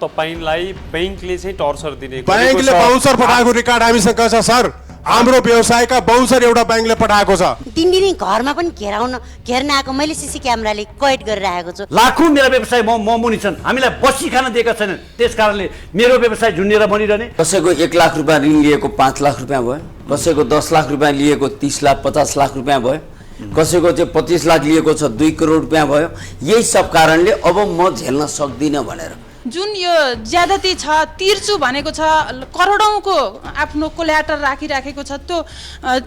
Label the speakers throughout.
Speaker 1: तपाईलाई बैंकले चाहिँ टर्चर दिने
Speaker 2: बैंकले बाउन्सर पठाएको रेकर्ड हामीसँग छ सर। हाम्रो व्यवसायका बाउन्सर एउटा बैंकले पठाएको छ।
Speaker 3: दिनदिनै घरमा पनि घेर्न आएको मैले सीसी क्यामेराले कैद गरेर राखेको छु।
Speaker 4: लाखौं मेरा व्यवसाय मुनि छन्, हामीलाई बसी खान दिएका छैनन्, त्यसकारणले मेरो व्यवसाय झुन्डेर बनिरहने।
Speaker 5: कसैको 1 लाख रुपैयाँ ऋण लिएको 5 लाख रुपैयाँ भयो, कसैको 10 लाख रुपैयाँ लिएको 30 लाख 50 लाख रुपैयाँ भयो, कसैको चाहिँ 25 लाख लिएको छ 2 करोड रुपैयाँ भयो। यही सब कारणले अब म झेल्न सक्दिनँ भनेर
Speaker 6: जुन यो ज्यादती छ तिर्छु भनेको छ, करोडौंको आफ्नो कोल्याटर राखिराखेको छ, त्यो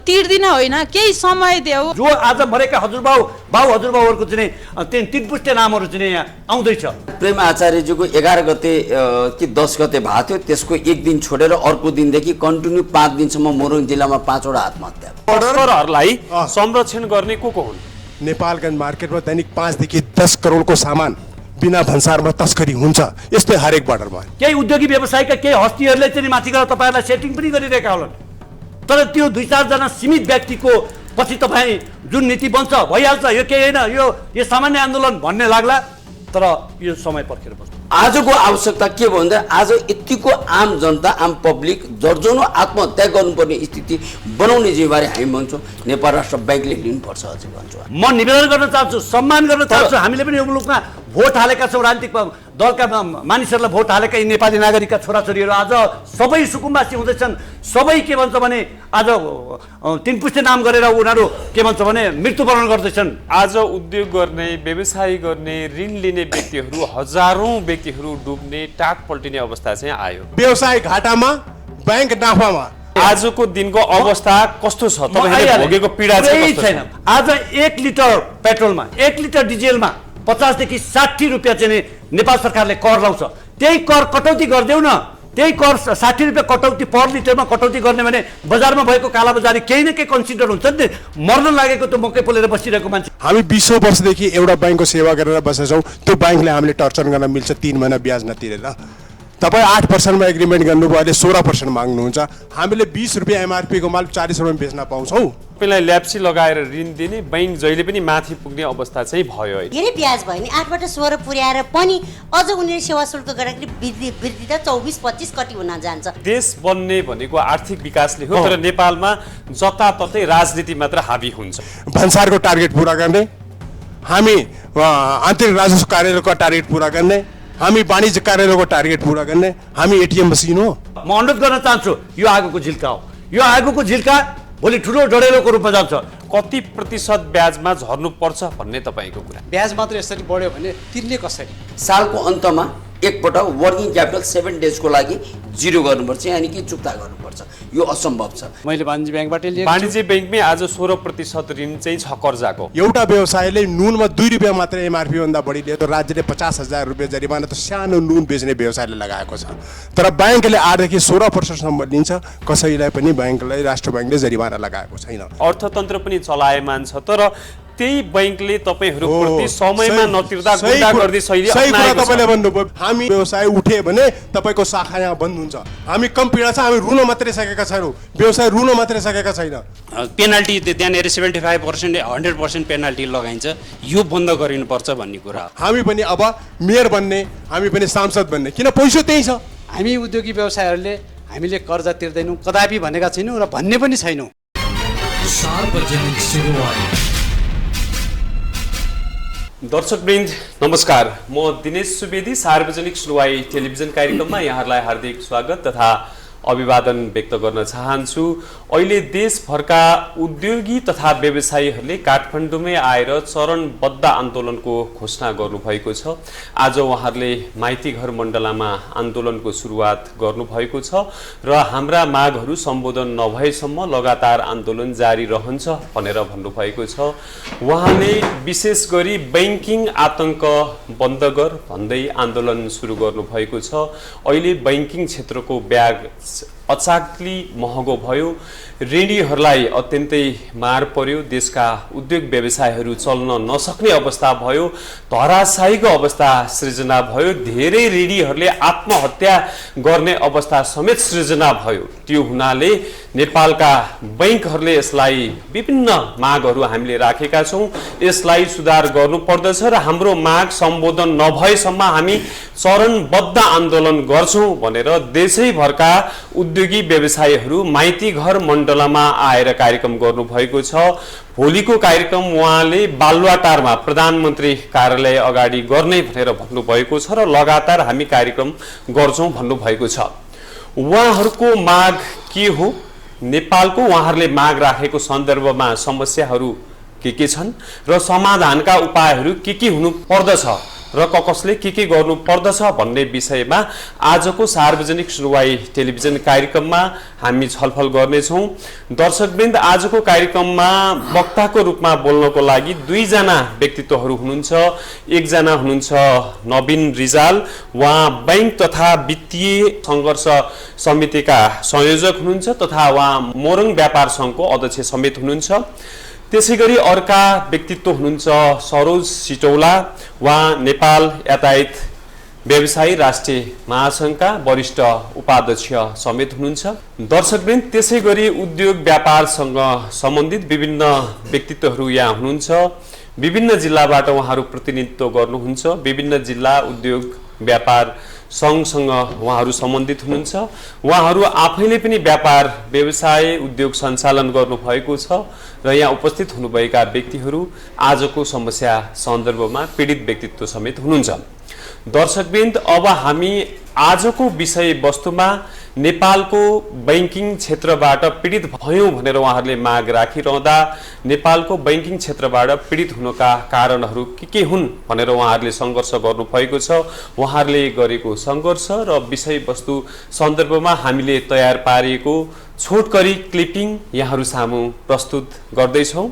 Speaker 6: तिर्दिन होइन, केही समय देऊ।
Speaker 4: जो आज मरेका हजुरबाउहरूको चाहिँ तिनपुष्टे नामहरू चाहिँ यहाँ आउँदैछ।
Speaker 5: प्रेम आचार्यजीको 11 गते कि 10 गते भएको थियो, त्यसको एक दिन छोडेर अर्को दिनदेखि कन्टिन्यू 5 दिनसम्म मोरङ जिल्लामा 5 वटा आत्महत्या।
Speaker 1: तस्करहरूलाई संरक्षण गर्ने को हुन्?
Speaker 2: नेपालगञ्ज मार्केटमा दैनिक 5 देखि 10 करोडको सामान बिना भन्सारमा तस्करी हुन्छ। यस्तै हरेक बर्डरमा
Speaker 4: केही उद्योगी व्यवसायका केही हस्तीहरूले चाहिँ माथि गएर तपाईँहरूलाई सेटिङ पनि गरिरहेका होलान्, तर त्यो 2-4 जना सीमित व्यक्तिको पछि तपाईँ जुन नीति बन्छ भइहाल्छ, यो केही होइन, यो सामान्य आन्दोलन भन्ने लाग्ला, तर यो समय पर्खेर बस्छ।
Speaker 5: आजको आवश्यकता के भन्दा आज यतिको आम जनता आम पब्लिक दर्जनौं आत्महत्या गर्नुपर्ने स्थिति बनाउने जिम्मेवारी हामी भन्छौँ नेपाल राष्ट्र बैंकले लिनुपर्छ अझै भन्छु।
Speaker 4: म निवेदन गर्न चाहन्छु, सम्मान गर्न चाहन्छु। हामीले पनि यो मुलुकमा भोट हालेका छौँ, राजनीतिक दलका मानिसहरूलाई भोट हालेका यी नेपाली नागरिकका छोराछोरीहरू आज सबै सुकुम्बासी हुँदैछन्। सबै के भन्छ भने आज तिनपुष्टे नाम गरेर उनीहरू के भन्छ भने मृत्युवरण गर्दैछन्।
Speaker 1: आज उद्योग गर्ने, व्यवसाय गर्ने, ऋण लिने व्यक्तिहरू, हजारौं व्यक्तिहरू डुब्ने, टाट पल्टिने अवस्था चाहिँ आयो।
Speaker 2: व्यवसाय घाटामा, बैंक नाफामा।
Speaker 1: आजको दिनको अवस्था कस्तो छ? तपाईहरुले भोगेको पीडा चाहिँ कस्तो
Speaker 4: छैन? आज 1 लिटर पेट्रोलमा, 1 लिटर डिजेलमा 50 देखि 60 रुपैयाँ चाहिँ नेपाल सरकारले कर लाउँछ। त्यही कर कटौती गरिदेऊ न, त्यही कर 60 रुपैयाँ कटौती पर लिटरमा कटौती गर्ने भने बजारमा भएको कालाबजारी केही न केही कन्सिडर हुन्छ नि। मर्न लागेको त मकै पोलेर बसिरहेको मान्छे।
Speaker 2: हामी 20 वर्षदेखि एउटा बैंकको सेवा गरेर बसेछौँ। त्यो बैंकले हामीले टर्चर गर्न मिल्छ 3 महिना ब्याज नतिरेर। तपाईँ 8% एग्रिमेन्ट गर्नुभयो, अहिले 16% माग्नुहुन्छ। हामीले 20 रुपियाँ एमआरपी को माल 40 रुपियाँ बेच्न पाउँछौँ।
Speaker 1: तपाईलाई ल्याप्सी लगाएर ऋण दिने बैंक जहिले पनि माथि पुग्ने अवस्था चाहिँ भयो।
Speaker 3: धेरै ब्याज भयो नि 8 बाट 16 पुर्याएर पनि अझ उनीहरूले सेवा शुल्क गरेर वृद्धि त 24-25 कति हुन जान्छ।
Speaker 1: देश बन्ने भनेको आर्थिक विकासले हो, तर नेपालमा जताततै राजनीति मात्र हावी हुन्छ।
Speaker 2: भन्सारको टार्गेट पूरा गर्ने, हामी आन्तरिक राजस्व कार्यालयको टार्गेट पूरा गर्ने, हामी वाणिज्य कार्यालयको टार्गेट पूरा गर्ने, हामी एटीएम मसिन हो।
Speaker 4: म अनुरोध गर्न चाहन्छु, यो आगोको झिल्का हो। यो आगोको झिल्का भोलि ठुलो डढेलोको रूपमा जान्छ।
Speaker 1: कति प्रतिशत ब्याजमा झर्नु पर्छ भन्ने तपाईको कुरा?
Speaker 7: ब्याज मात्र यसरी बढ्यो भने तिर्ने कसरी?
Speaker 5: सालको अन्तमा एकपटक वर्किङ क्यापिटल 7 डेजको लागि 0 गर्नुपर्छ, यानी कि चुक्ता गर्नुपर्छ। यो असम्भव छ।
Speaker 7: मैले वाणिज्य बैंकबाट लिएको,
Speaker 1: वाणिज्य बैंकमै आज 16% ऋण चाहिँ छ कर्जाको।
Speaker 2: एउटा व्यवसायले नुनमा 2 रुपियाँ मात्र एमआरपी भन्दा बढी लियो त राज्यले 50,000 रुपियाँ जरिमाना त सानो नुन बेच्ने व्यवसायले लगाएको छ। तर बैंकले 8 देखि 16% सम्म लिन्छ, कसैलाई पनि बैंकलाई राष्ट्र बैंकले जरिमाना लगाएको छैन।
Speaker 1: अर्थतन्त्र पनि चलायमान छ, तर त्यही बैंकले तपाईहरुप्रति समयमा नतिर्दा गुण्डागर्दी शैली अपनाएको छ।
Speaker 2: तपाईले भन्नुभयो हामी व्यवसाय उठे भने तपाईको शाखा यहाँ बन्द हुन्छ। हामी कम पीडा छ, हामी रुन मात्रै सकेका छैनौँ, व्यवसाय रुन मात्रै सकेका छैन।
Speaker 8: पेनाल्टी त्यहाँनिर 75% 100% पेनाल्टी लगाइन्छ, यो बन्द गरिनुपर्छ भन्ने कुरा।
Speaker 2: हामी पनि अब मेयर बन्ने, हामी पनि सांसद बन्ने, किन पैसा त्यही छ।
Speaker 7: हामी उद्योगी व्यवसायहरूले हामीले कर्जा तिर्दैनौँ कदापि भनेका छैनौँ र भन्ने पनि छैनौँ।
Speaker 9: सार्वजनिक सुनवाई।
Speaker 1: दर्शकवृन्द नमस्कार, म दिनेश सुवेदी। सार्वजनिक सुनवाई टेलिभिजन कार्यक्रममा यहाँहरूलाई हार्दिक स्वागत तथा अभिवादन व्यक्त गर्न चाहन्छु। अहिले देशभरका उद्योगी तथा व्यवसायीहरूले काठमाडौँमै आएर चरणबद्ध आन्दोलनको घोषणा गर्नुभएको छ। आज उहाँहरूले माइतीघर मण्डलामा आन्दोलनको सुरुवात गर्नुभएको छ र हाम्रा मागहरू सम्बोधन नभएसम्म लगातार आन्दोलन जारी रहन्छ भनेर भन्नुभएको छ। उहाँले विशेष गरी बैंकिङ आतंक बन्द गर भन्दै आन्दोलन सुरु गर्नुभएको छ। अहिले बैंकिङ क्षेत्रको अचाकली महँगो भयो, ऋणीहरूलाई अत्यन्तै मार पर्यो, देशका उद्योग व्यवसायहरू चल्न नसक्ने अवस्था भयो, धराशायीको अवस्था सृजना भयो, धेरै ऋणीहरूले आत्महत्या गर्ने अवस्था समेत सृजना भयो। त्यो हुनाले नेपालका बैंकहरूले यसलाई विभिन्न मागहरू हामीले राखेका छौँ, यसलाई सुधार गर्नुपर्दछ र हाम्रो माग सम्बोधन नभएसम्म हामी चरणबद्ध आन्दोलन गर्छौँ भनेर देशैभरका उद्योगी व्यवसायीहरू माइती घर मण्डलमा आएर कार्यक्रम गर्नुभएको छ। भोलिको कार्यक्रम उहाँले बालुवाटारमा प्रधानमन्त्री कार्यालय अगाडि गर्ने भनेर भन्नुभएको छ र लगातार हामी कार्यक्रम गर्छौँ भन्नुभएको छ। उहाँहरूको माग के हो, नेपालको उहाँहरूले माग राखेको सन्दर्भमा समस्याहरू के छन् र समाधानका उपायहरू के हुनु पर्दछ र कसले के गर्नु पर्दछ भन्ने विषयमा आजको सार्वजनिक सुनवाई टेलिभिजन कार्यक्रममा हामी छलफल गर्नेछौँ। दर्शकवृन्द, आजको कार्यक्रममा वक्ताको रूपमा बोल्नको लागि दुईजना व्यक्तित्वहरू हुनुहुन्छ। एकजना हुनुहुन्छ नवीन रिजाल, उहाँ बैंक तथा वित्तीय सङ्घर्ष समितिका संयोजक हुनुहुन्छ तथा उहाँ मोरङ व्यापार सङ्घको अध्यक्ष समेत हुनुहुन्छ। त्यसैगरी अर्का व्यक्तित्व हुनुहुन्छ सरोज सिटौला, उहाँ नेपाल यातायात व्यवसायी राष्ट्रिय महासङ्घका वरिष्ठ उपाध्यक्ष समेत हुनुहुन्छ। दर्शकवृन्द, त्यसैगरी उद्योग व्यापारसँग सम्बन्धित विभिन्न व्यक्तित्वहरू यहाँ हुनुहुन्छ। विभिन्न जिल्लाबाट उहाँहरू प्रतिनिधित्व गर्नुहुन्छ। विभिन्न जिल्ला उद्योग व्यापार सङ्घसँग उहाँहरू सम्बन्धित हुनुहुन्छ। उहाँहरू आफैले पनि व्यापार व्यवसाय उद्योग सञ्चालन गर्नुभएको छ र यहाँ उपस्थित हुनुभएका व्यक्तिहरू आजको समस्या सन्दर्भमा पीडित व्यक्तित्व समेत हुनुहुन्छ। दर्शकवृन्द, अब हामी आजको विषयवस्तुमा नेपालको बैंकिङ क्षेत्रबाट पीडित भयौँ भनेर उहाँहरूले माग राखिरहँदा नेपालको बैंकिङ क्षेत्रबाट पीडित हुनुका कारणहरू के हुन् भनेर उहाँहरूले सङ्घर्ष गर्नुभएको छ। उहाँहरूले गरेको सङ्घर्ष र विषयवस्तु सन्दर्भमा हामीले तयार पारिएको छोटकरी क्लिपिङ यहाँहरू सामु प्रस्तुत गर्दैछौँ।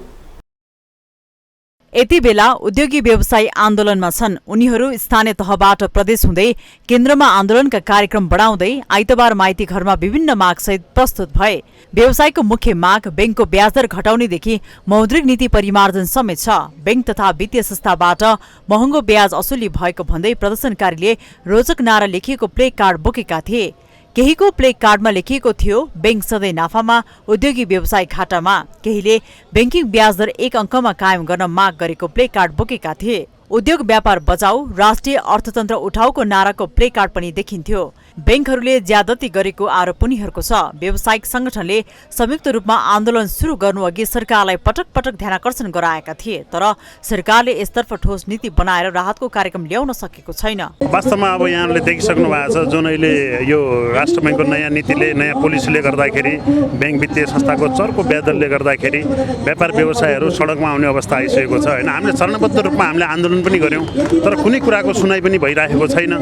Speaker 10: यति बेला उद्योगी व्यवसायी आन्दोलनमा छन्। उनीहरू स्थानीय तहबाट प्रदेश हुँदै केन्द्रमा आन्दोलनका कार्यक्रम बढाउँदै आइतबार माइती घरमा विभिन्न मागसहित प्रस्तुत भए। व्यवसायको मुख्य माग बैंकको ब्याजदर घटाउनेदेखि मौद्रिक नीति परिमार्जन समेत छ। बैंक तथा वित्तीय संस्थाबाट महँगो ब्याज असुली भएको भन्दै प्रदर्शनकारीले रोचक नारा लेखिएको प्ले कार्ड बोकेका थिए। केहीको प्ले कार्डमा लेखिएको थियो बैंक सधैँ नाफामा, उद्योगी व्यवसाय घाटामा। केहीले बैंकिङ ब्याज दर 1 अङ्कमा कायम गर्न माग गरेको प्ले कार्ड बोकेका थिए। उद्योग व्यापार बचाऊ, राष्ट्रिय अर्थतन्त्र उठाउको नाराको प्ले कार्ड पनि देखिन्थ्यो। बैंकहरूले ज्यादती गरेको आरोप उनीहरूको छ। व्यावसायिक संगठनले संयुक्त रूपमा आन्दोलन सुरु गर्नुअघि सरकारलाई पटक पटक ध्यानाकर्षण गराएका थिए, तर सरकारले यसतर्फ ठोस नीति बनाएर राहतको कार्यक्रम ल्याउन सकेको छैन।
Speaker 11: वास्तवमा अब यहाँले देखिसक्नु भएको छ, जुन अहिले यो राष्ट्र बैंकको नयाँ नीतिले, नयाँ पोलिसीले गर्दाखेरि बैंक वित्तीय संस्थाको चर्को ब्याजदरले गर्दाखेरि व्यापार व्यवसायहरू सडकमा आउने अवस्था आइसकेको छ। होइन, हामीले चरणबद्ध रूपमा हामीले आन्दोलन पनि गर्यौँ, तर कुनै कुराको सुनाइ पनि भइरहेको छैन।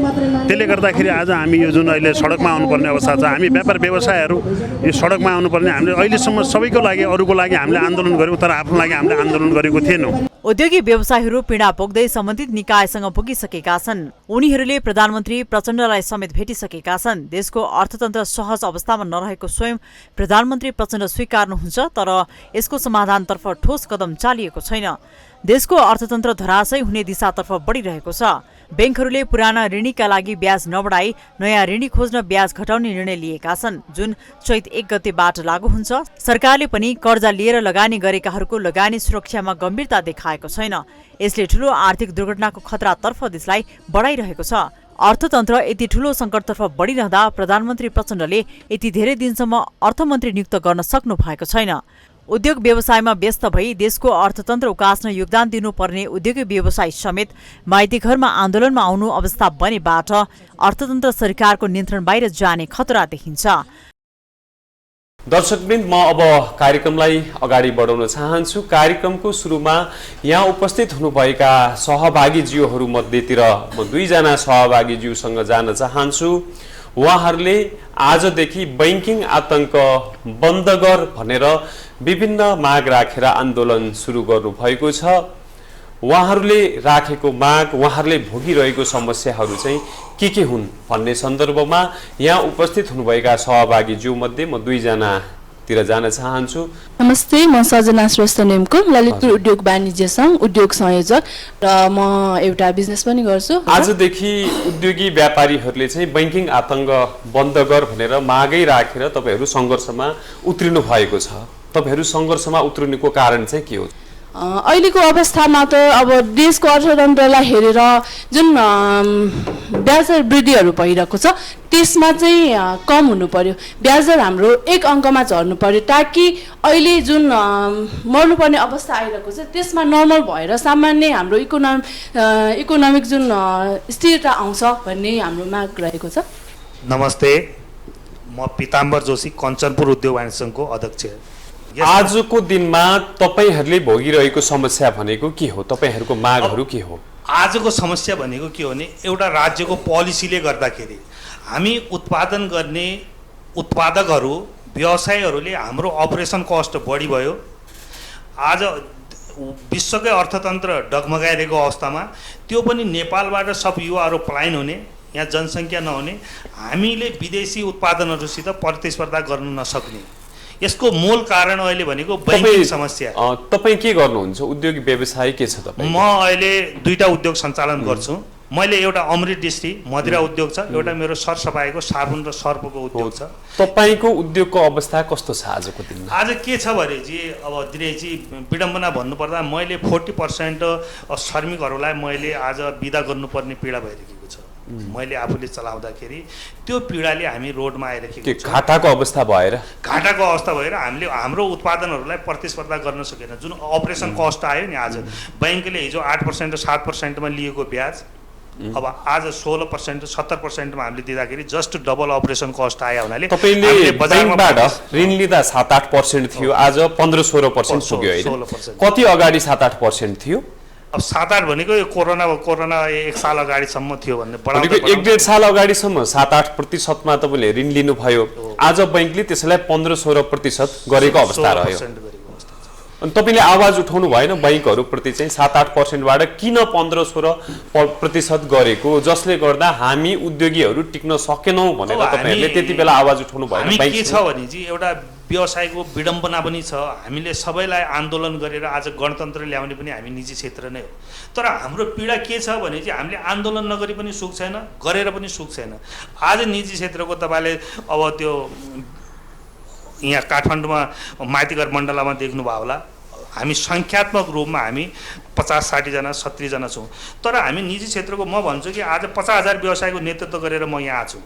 Speaker 11: त्यसले गर्दाखेरि आज हामी यो जुन अहिले सडकमा आउनुपर्ने अवस्था छ, हामी व्यापार व्यवसायहरू यो सडकमा आउनुपर्ने, हामीले अहिलेसम्म सबैको लागि, अरूको लागि हामीले आन्दोलन गर्यौँ, तर आफ्नो लागि हामीले आन्दोलन गरेको थिएनौँ।
Speaker 10: उद्योगी व्यवसायीहरू पीडा पोख्दै सम्बन्धित निकायसँग पुगिसकेका छन्। उनीहरूले प्रधानमन्त्री प्रचण्डलाई समेत भेटिसकेका छन्। देशको अर्थतन्त्र सहज अवस्थामा नरहेको स्वयं प्रधानमन्त्री प्रचण्ड स्वीकार्नुहुन्छ, तर यसको समाधानतर्फ ठोस कदम चालिएको छैन। देशको अर्थतन्त्र धराशयी हुने दिशातर्फ बढिरहेको छ। बैंकहरूले पुराना ऋणीका लागि ब्याज नबढाई नयाँ ऋणी खोज्न ब्याज घटाउने निर्णय लिएका छन्, जुन चैत 1 गतेबाट लागू हुन्छ। सरकारले पनि कर्जा लिएर लगानी गरेकाहरूको लगानी सुरक्षामा गम्भीरता देखाएको छैन। यसले ठूलो आर्थिक दुर्घटनाको खतरातर्फ देशलाई बढाइरहेको छ। अर्थतन्त्र यति ठूलो सङ्कटतर्फ बढिरहँदा प्रधानमन्त्री प्रचण्डले यति धेरै दिनसम्म अर्थमन्त्री नियुक्त गर्न सक्नु भएको छैन। उद्योग व्यवसायमा व्यस्त भई देशको अर्थतन्त्र उकास्न योगदान दिनुपर्ने उद्योगी व्यवसायी समेत माइती घरमा आन्दोलनमा आउनु अवस्था बनेबाट अर्थतन्त्र सरकारको नियन्त्रण बाहिर जाने खतरा देखिन्छ।
Speaker 1: दर्शकवृन्द, म अब कार्यक्रमलाई अगाडि बढाउन चाहन्छु। कार्यक्रमको सुरुमा यहाँ उपस्थित हुनुभएका सहभागीज्यूहरू मध्येतिर म दुईजना सहभागीज्यूसँग जान चाहन्छु। उहाँहरूले आजदेखि बैंकिङ आतंक बन्द गर भनेर विभिन्न माग राखेर आन्दोलन सुरु गर्नुभएको छ। उहाँहरूले राखेको माग, उहाँहरूले भोगिरहेको समस्याहरू चाहिँ के हुन् भन्ने सन्दर्भमा यहाँ उपस्थित हुनुभएका सहभागीज्यू मध्ये म दुईजनातिर जान चाहन्छु।
Speaker 12: नमस्ते, म सजना श्रेष्ठ नेमको ललितपुर उद्योग वाणिज्य सङ्घ उद्योग संयोजक र म एउटा बिजनेस पनि गर्छु।
Speaker 1: आजदेखि उद्योगी व्यापारीहरूले चाहिँ बैंकिङ आतङ्क बन्द गर भनेर मागै राखेर तपाईहरू सङ्घर्षमा उत्रिनु भएको छ। तपाईहरू सङ्घर्षमा उत्रिनुको कारण चाहिँ के हो?
Speaker 12: अहिलेको अवस्थामा त अब देशको अर्थतन्त्रलाई हेरेर जुन ब्याज दर वृद्धिहरू भइरहेको छ त्यसमा चाहिँ कम हुनु पर्यो। ब्याज दर हाम्रो 1 अङ्कमा झर्नु पर्यो ताकि अहिले जुन मर्नुपर्ने अवस्था आइरहेको छ त्यसमा नर्मल भएर सामान्य हाम्रो इकोनोमिक जुन स्थिरता आउँछ भन्ने हाम्रो माग रहेको छ।
Speaker 13: नमस्ते, म पिताम्बर जोशी कञ्चनपुर उद्योग वाणिज्य सङ्घको अध्यक्ष।
Speaker 1: आजको दिनमा तपाईहरूले भोगिरहेको समस्या भनेको के हो? तपाईहरूको मागहरू के हो?
Speaker 13: आजको समस्या भनेको के हो भने एउटा राज्यको पोलिसीले गर्दाखेरि हामी उत्पादन गर्ने उत्पादकहरू व्यवसायीहरूले हाम्रो अपरेसन कस्ट बढी भयो। आज विश्वकै अर्थतन्त्र डगमगाइरहेको अवस्थामा त्यो पनि नेपालबाट सब युवाहरू पलायन हुने, यहाँ जनसङ्ख्या नहुने, हामीले विदेशी उत्पादनहरूसित प्रतिस्पर्धा गर्न नसक्ने, यसको मूल कारण अहिले भनेको बैंकिङ समस्या।
Speaker 1: तपाईँ के गर्नुहुन्छ? उद्योग व्यवसाय के छ तपाईँ?
Speaker 13: म अहिले 2टा उद्योग सञ्चालन गर्छु। मैले एउटा अमृत डिस्ट्री मदिरा उद्योग छ, एउटा मेरो सरसफाइको साबुन र सर्पको उद्योग छ।
Speaker 1: तपाईको उद्योगको अवस्था कस्तो छ आजको दिनमा?
Speaker 13: आज के छ भने जी अब दिनेजी विडम्बना भन्नुपर्दा मैले 40% श्रमिकहरूलाई मैले आज बिदा गर्नुपर्ने पीडा भइरहेको छ। मैले आफूले चलाउँदाखेरि त्यो पीडाले हामी रोडमा आइरहेको छ।
Speaker 1: घाटाको अवस्था भएर
Speaker 13: हामीले हाम्रो उत्पादनहरूलाई प्रतिस्पर्धा गर्न सकेन। जुन अपरेसन कस्ट आयो नि, आज बैंकले हिजो 8% र 7%मा लिएको ब्याज अब आज 16% 70%मा हामीले दिँदाखेरि जस्ट डबल अपरेसन कस्ट आयो हुनाले
Speaker 1: तपाईले बैंकबाट ऋण लिँदा 7-8% थियो, आज 15-16% पुग्यो हैन? कति अगाडि 7-8% थियो?
Speaker 13: अब 7-8 भनेको यो कोरोना 1 साल अगाडिसम्म थियो भन्ने
Speaker 1: बढाउँदै 1.5 साल अगाडिसम्म 7-8% मा तपाईले ऋण लिनुभयो। आज बैंकले त्यसलाई 15-16% गरेको अवस्था रह्यो। अनि तपाईले आवाज उठाउनु भएन बैंकहरुप्रति चाहिँ 7-8% बाट किन 15-16% गरेको, जसले गर्दा हामी उद्योगीहरु टिक्न सकेनौं भनेर तपाईहरुले त्यति बेला आवाज उठाउनु भएन?
Speaker 13: हामी के छ भने जी एउटा व्यवसायको विडम्बना पनि छ। हामीले सबैलाई आन्दोलन गरेर आज गणतन्त्र ल्याउने पनि हामी निजी क्षेत्र नै हो। तर हाम्रो पीडा के छ भने चाहिँ हामीले आन्दोलन नगरी पनि सुख छैन, गरेर पनि सुख छैन। आज निजी क्षेत्रको तपाईले अब त्यो यहाँ काठमाडौँमा माइतीघर मण्डलमा देख्नुभयो होला, हामी संख्यात्मक रूपमा हामी 50-60 जना 70 जना छौँ। तर हामी निजी क्षेत्रको म भन्छु कि आज 50,000 व्यवसायको नेतृत्व गरेर म यहाँ छु।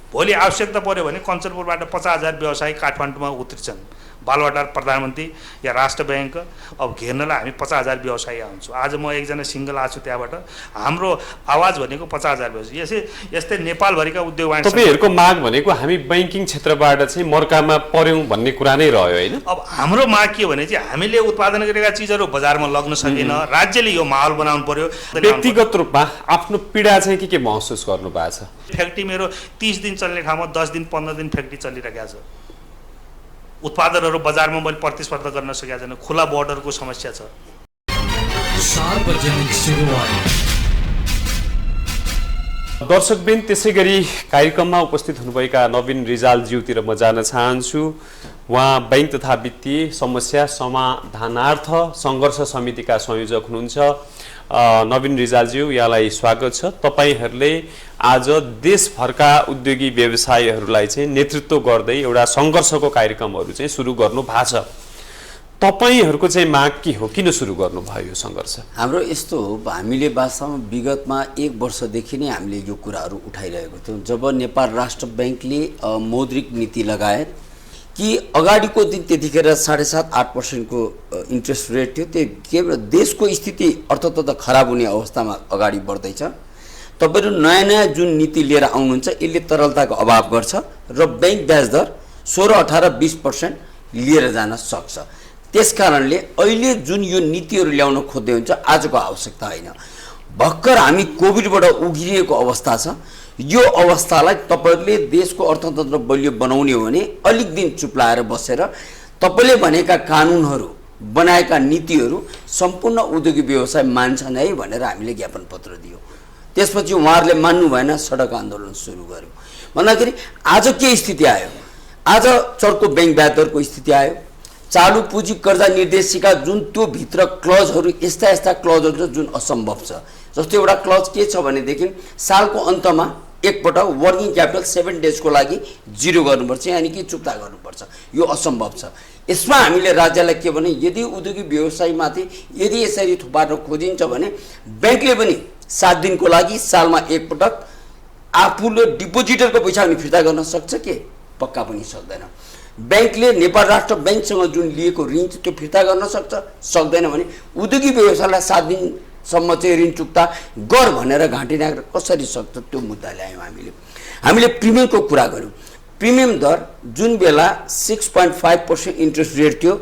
Speaker 13: भोलि आवश्यकता पर्यो भने कञ्चनपुरबाट 50,000 व्यवसायी काठमाडौँमा उत्रिन्छन्। बालवाटार प्रधानमन्त्री या राष्ट्र ब्याङ्क अब घेर्नलाई हामी 50,000 व्यवसायी आउँछौँ। आज म एकजना सिङ्गल आएको छु त्यहाँबाट। हाम्रो आवाज भनेको 50,000 व्यवसायी। यस्तै नेपालभरिका उद्योग वाणिज्य
Speaker 1: तपाईहरुको माग भनेको हामी बैंकिङ क्षेत्रबाट चाहिँ मर्कामा पर्यौं भन्ने कुरा नै रह्यो हैन?
Speaker 13: अब हाम्रो माग के भने चाहिँ हामीले उत्पादन गरेका चिजहरू बजारमा लग्न सकेन, राज्यले यो माहौल बनाउनु पर्यो।
Speaker 1: व्यक्तिगत रूपमा आफ्नो पीडा चाहिँ के महसुस गर्नु भएको छ?
Speaker 13: फ्याक्ट्री मेरो 30 दिन चल्ने ठाउँमा 10 दिन 15 दिन फ्याक्ट्री चलिरहेको छ। उत्पादनहरू बजारमा मैले प्रतिस्पर्धा गर्न सकेको छैन। खुला बोर्डरको समस्या छ।
Speaker 9: सार्वजनिक सेवाई
Speaker 1: दर्शकबिन, त्यसै गरी कार्यक्रममा उपस्थित हुनुभएका नवीन रिजालज्यूतिर म जान चाहन्छु। उहाँ बैंक तथा वित्तीय समस्या समाधानार्थ सङ्घर्ष समितिका संयोजक हुनुहुन्छ। नवीन रिजालज्यू, यहाँलाई स्वागत छ। तपाईहरूले आज देशभरका उद्योगी व्यवसायीहरूलाई चाहिँ नेतृत्व गर्दै एउटा सङ्घर्षको कार्यक्रमहरू चाहिँ सुरु गर्नु भएको छ। तपाईहरूको चाहिँ माग के हो? किन सुरु गर्नुभयो यो सङ्घर्ष?
Speaker 5: हाम्रो यस्तो हो, हामीले वास्तवमा विगतमा 1 वर्षदेखि नै हामीले यो कुराहरू उठाइरहेको थियौँ। जब नेपाल राष्ट्र ब्याङ्कले मौद्रिक नीति लगायत कि अगाडिको दिन त्यतिखेर 7.5-8% को इन्ट्रेस्ट रेट थियो, त्यो केवल देशको स्थिति अर्थतन्त्र खराब हुने अवस्थामा अगाडि बढ्दैछ। तपाईहरु नयाँ जुन नीति लिएर आउनुहुन्छ यसले तरलताको अभाव गर्छ र बैंक ब्याज दर 16-18-20% लिएर जान सक्छ। त्यसकारणले अहिले जुन यो नीतिहरू ल्याउन खोज्दै हुन्छ आजको आवश्यकता होइन। भर्खर हामी कोभिडबाट उगिरिएको अवस्था छ। यो अवस्थालाई तपाईहरुले देशको अर्थतन्त्र बलियो बनाउने हो भने अलिक दिन चुप लाएर बसेर तपाईले भनेका कानुनहरू बनाएका नीतिहरू सम्पूर्ण उद्योगिक व्यवसाय मान्छन् है भनेर हामीले ज्ञापन पत्र दियौँ। त्यसपछि उहाँहरूले मान्नु भएन, सडक आन्दोलन सुरु गर्यो। भन्दाखेरि आज के स्थिति आयो? आज चर्को ब्याङ्क ब्याज दरको स्थिति आयो। चालु पुँजी कर्जा निर्देशिका जुन त्यो भित्र क्लजहरू यस्ता यस्ता क्लजहरू छ जुन असम्भव छ। जस्तो एउटा क्लज के छ भनेदेखि सालको अन्तमा एकपटक वर्किङ क्यापिटल 7 डेजको लागि 0 गर्नुपर्छ, यानि कि चुक्ता गर्नुपर्छ। यो असम्भव छ। यसमा हामीले राज्यलाई के भने, यदि उद्योगिक व्यवसायमाथि यदि यसरी थुपार्न खोजिन्छ भने ब्याङ्कले पनि 7 दिनको लागि सालमा एकपटक आफूले डिपोजिटरको पैसा पनि फिर्ता गर्न सक्छ के? पक्का पनि सक्दैन। ब्याङ्कले नेपाल राष्ट्र ब्याङ्कसँग जुन लिएको ऋण त्यो फिर्ता गर्न सक्छ? सक्दैन। भने उद्योगिक व्यवसायलाई 7 दिनसम्म चाहिँ ऋण चुक्ता गर भनेर घाँटी राखेर कसरी सक्छ? त्यो मुद्दा ल्यायौँ हामीले प्रिमियमको कुरा गऱ्यौँ। प्रिमियम दर जुन बेला 6.5% इन्ट्रेस्ट रेट थियो,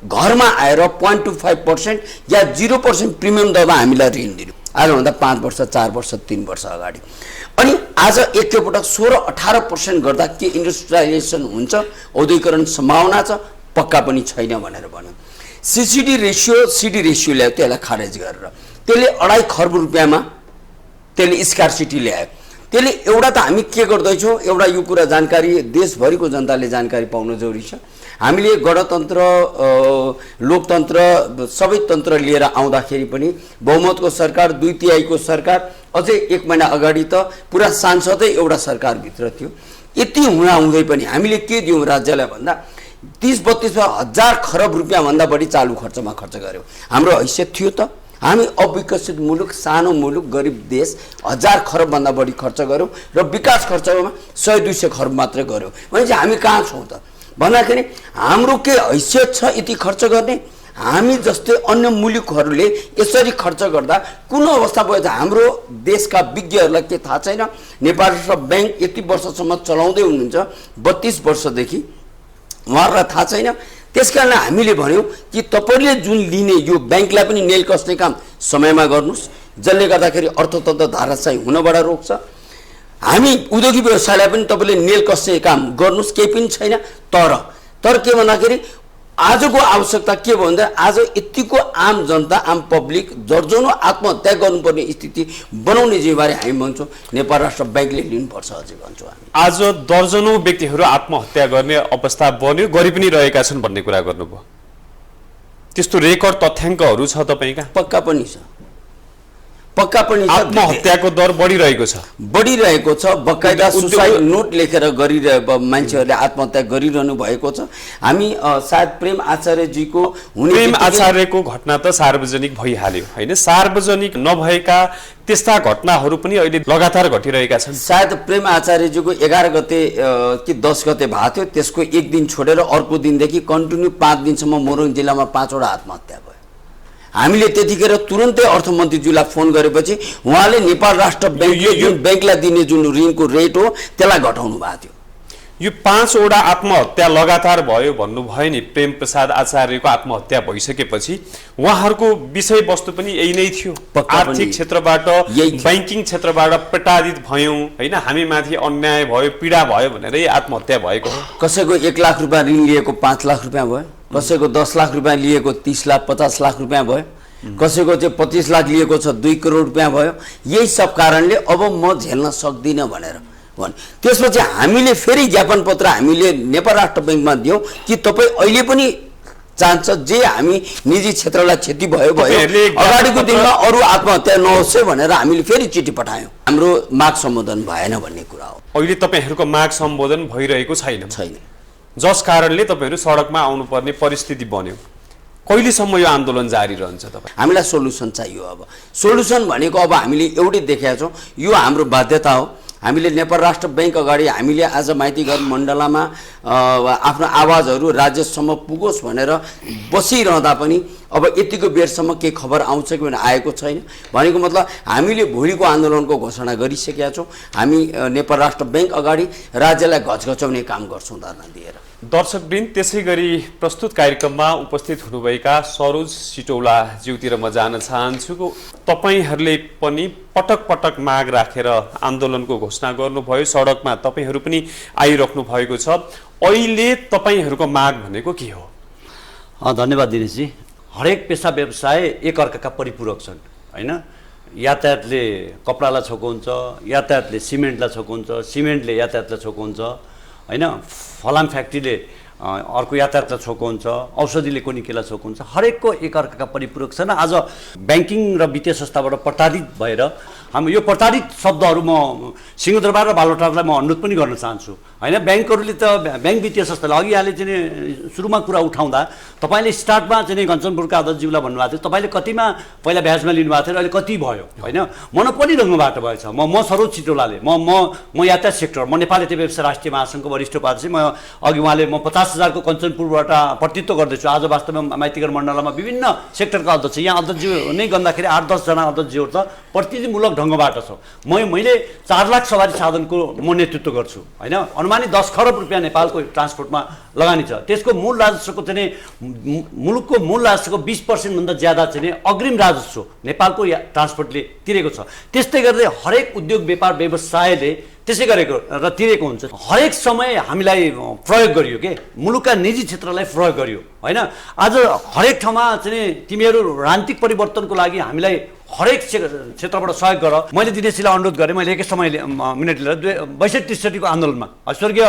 Speaker 5: घरमा आएर 0.25% या 0% प्रिमियम दरमा हामीलाई ऋण दिनु। आजभन्दा 5 वर्ष 4 वर्ष 3 वर्ष अगाडि। अनि आज एकैपटक 16-18% गर्दा के इन्डस्ट्रियलाइजेसन हुन्छ? औद्योगिकरण सम्भावना छ? पक्का पनि छैन भनेर भन्यो। सिडी रेसियो ल्यायो, त्यसलाई खारेज गरेर त्यसले 2.5 खर्ब रुपियाँमा त्यसले स्कार्सिटी ल्यायो। त्यसले एउटा त हामी के गर्दैछौँ, एउटा यो कुरा जानकारी देशभरिको जनताले जानकारी पाउन जरुरी छ। हामीले गणतन्त्र, लोकतन्त्र, सबै तन्त्र लिएर आउँदाखेरि पनि बहुमतको सरकार, 2/3 सरकार, अझै 1 महिना अगाडि त पुरा सांसदै एउटा सरकारभित्र थियो। यति हुँदाहुँदै पनि हामीले के दियौँ राज्यलाई भन्दा 30-32 हजार खरब रुपियाँभन्दा बढी चालु खर्चमा खर्च गऱ्यौँ। हाम्रो हैसियत थियो त? हामी अविकसित मुलुक, सानो मुलुक, गरिब देश 1000 खरबभन्दा बढी खर्च गऱ्यौँ र विकास खर्चमा 100-200 खरब मात्रै गऱ्यौँ। भनेपछि हामी कहाँ छौँ त? भन्दाखेरि हाम्रो के हैसियत छ यति खर्च गर्ने? हामी जस्तै अन्य मुलुकहरूले यसरी खर्च गर्दा कुन अवस्था भयो? हाम्रो देशका विज्ञहरूलाई के थाहा छैन? नेपाल राष्ट्र ब्याङ्क यति वर्षसम्म चलाउँदै हुनुहुन्छ, 32 वर्षदेखि, उहाँहरूलाई थाहा छैन। त्यसकारण हामीले भन्यौँ कि तपाईँले जुन लिने यो ब्याङ्कलाई पनि नेल कस्ने काम समयमा गर्नुहोस्, जसले गर्दाखेरि अर्थतन्त्र धाराशायी हुनबाट रोक्छ। हामी उद्योगिक व्यवसायलाई पनि तपाईँले नेल कस्ने काम गर्नुहोस्, केही पनि छैन। तर के भन्दाखेरि आजको आवश्यकता के भयो भन्दा आज यतिको आम जनता, आम पब्लिक दर्जनौं आत्महत्या गर्नुपर्ने स्थिति बनाउने जिम्मेवारी हामी भन्छौँ नेपाल राष्ट्र ब्याङ्कले लिनुपर्छ अझै भन्छौँ हामी।
Speaker 1: आज दर्जनौं व्यक्तिहरू आत्महत्या गर्ने अवस्था बन्यो, गरि पनि रहेका छन् भन्ने कुरा गर्नुभयो। त्यस्तो रेकर्ड तथ्याङ्कहरू छ तपाईका?
Speaker 5: पक्का पनि छ, पक्का पनि छ।
Speaker 1: आत्महत्याको दर बढिरहेको छ। बकाइदा सुसाइड नोट लेखेर गरिरहेको मान्छेहरूले आत्महत्या गरिरहनु भएको छ। हामी सायद प्रेम आचार्यको घटना त सार्वजनिक भइहाल्यो हैन? सार्वजनिक नभएका त्यस्ता घटनाहरू पनि अहिले लगातार घटिरहेका छन्।
Speaker 5: सायद प्रेम आचार्यजीको 11 गते कि 10 गते भएको थियो, त्यसको एक दिन छोडेर अर्को दिनदेखि कन्टिन्यू 5 दिनसम्म मोरङ जिल्लामा 5 वटा आत्महत्या भयो। हामीले त्यतिखेर तुरन्तै अर्थमन्त्रीज्यूलाई फोन गरेपछि उहाँले नेपाल राष्ट्र ब्याङ्कले जुन ब्याङ्कलाई दिने जुन ऋणको रेट हो त्यसलाई घटाउनु भएको थियो।
Speaker 1: यो 5 वटा आत्महत्या लगातार भयो भन्नुभयो नि। प्रेम प्रसाद आचार्यको आत्महत्या भइसकेपछि उहाँहरूको विषयवस्तु पनि यही नै थियो। आर्थिक क्षेत्रबाट, बैंकिङ क्षेत्रबाट प्रताडित भयौँ हैन, हामी माथि अन्याय भयो, पीडा भयो भनेर आत्महत्या भएको हो।
Speaker 5: कसैको 1 लाख रुपियाँ ऋण लिएको 5 लाख रुपियाँ भयो, कसैको 10 लाख रुपियाँ लिएको 30 लाख 50 लाख रुपियाँ भयो, कसैको चाहिँ 25 लाख लिएको छ 2 करोड रुपियाँ भयो। यही सब कारणले अब म झेल्न सक्दिनँ भनेर भन्। त्यसपछि हामीले फेरि ज्ञापन पत्र हामीले नेपाल राष्ट्र ब्याङ्कमा दियौँ कि तपाईँ अहिले पनि चाहन्छ जे हामी निजी क्षेत्रलाई क्षति भयो अगाडिको दिनमा अरू आत्महत्या नहोस् भनेर हामीले फेरि चिठी पठायौँ। हाम्रो माग सम्बोधन भएन भन्ने कुरा हो।
Speaker 1: अहिले तपाईँहरूको माग सम्बोधन भइरहेको छैन, जस कारणले तपाईँहरू सडकमा आउनुपर्ने परिस्थिति बन्यो। कहिलेसम्म यो आन्दोलन जारी रहन्छ तपाईँ?
Speaker 5: हामीलाई सोलुसन चाहियो। अब सोलुसन भनेको अब हामीले एउटै देखेका छौँ, यो हाम्रो बाध्यता हो। हामीले नेपाल राष्ट्र ब्याङ्क अगाडि हामीले आज माइतीघर मण्डलामा आफ्नो आवाजहरू राज्यसम्म पुगोस् भनेर बसिरहँदा पनि अब यतिको बेरसम्म केही खबर आउँछ कि भने आएको छैन। भनेको मतलब हामीले भोलिको आन्दोलनको घोषणा गरिसकेका छौँ। हामी नेपाल राष्ट्र ब्याङ्क अगाडि राज्यलाई घचघचाउने काम गर्छौँ धरना दिएर।
Speaker 1: दर्शकवृन्द, त्यसै गरी प्रस्तुत कार्यक्रममा उपस्थित हुनुभएका सरोज सिटौला ज्यूतिर म जान चाहन्छु। तपाईहरूले पनि पटक पटक माग राखेर आन्दोलनको घोषणा गर्नुभयो, सडकमा तपाईहरू पनि आइराख्नु भएको छ। अहिले तपाईहरूको माग भनेको के हो?
Speaker 4: धन्यवाद दिनेशजी। हरेक पेसा व्यवसाय एकअर्काका परिपूरक छन् होइन। यातायातले कपडालाई छोएको हुन्छ, यातायातले सिमेन्टलाई छोएको हुन्छ, सिमेन्टले यातायातलाई छोएको हुन्छ होइन। फलाम फ्याक्ट्रीले अर्को यातायातलाई छोएको हुन्छ, औषधिले कुनै केलाई छोएको हुन्छ। हरेकको एकअर्काका परिपूरक छन्। आज ब्याङ्किङ र वित्तीय संस्थाबाट प्रताडित भएर हामी यो प्रताडित शब्दहरू म सिंहदरबार र बालुवाटारलाई म अनुरोध पनि गर्न चाहन्छु होइन। ब्याङ्कहरूले त ब्याङ्क वित्तीय संस्थाले अघि यहाँले चाहिँ सुरुमा कुरा उठाउँदा तपाईँले स्टार्टमा चाहिँ घनश्यामपुरका अध्यक्षज्यूलाई भन्नुभएको थियो तपाईँले कतिमा पहिला ब्याजमा लिनुभएको थियो, अहिले कति भयो होइन। मोनोपोली ढङ्गबाट भएछ। म सरोज चिटोलाले म यातायात सेक्टर, म नेपाल यातायात व्यवसाय राष्ट्रिय महासङ्घको वरिष्ठ उपाध्यक्ष। म अघि उहाँले म 50,000 को कञ्चनपुरबाट प्रतित्व गर्दैछु। आज वास्तवमा माइतीघर मण्डलमा विभिन्न सेक्टरका अध्यक्ष, यहाँ अध्यक्षज्यू नै गर्दाखेरि 8-10 जना अध्यक्षज्यूहरू त प्रतिनिधिमूलक ढङ्गबाट छ। मैले 4 लाख सवारी साधनको म नेतृत्व गर्छु होइन। अनुमानित 10 खरब रुपियाँ नेपालको ट्रान्सपोर्टमा लगानी छ। त्यसको मूल राजस्वको चाहिँ मुलुकको मूल राजस्वको 20% भन्दा ज्यादा चाहिँ अग्रिम राजस्व नेपालको ट्रान्सपोर्टले तिरेको छ। त्यस्तै गर्दै हरेक उद्योग व्यापार व्यवसायले त्यसै गरेको र तिरेको हुन्छ। हरेक समय हामीलाई प्रयोग गरियो के, मुलुकका निजी क्षेत्रलाई प्रयोग गरियो होइन। आज हरेक ठाउँमा चाहिँ तिमीहरू राजनीतिक परिवर्तनको लागि हामीलाई हरेक क्षेत्रबाट सहयोग गर। मैले दिनेशजीलाई अनुरोध गरेँ, मैले एकै समय मिनट लिएर 62-63 को आन्दोलनमा स्वर्गीय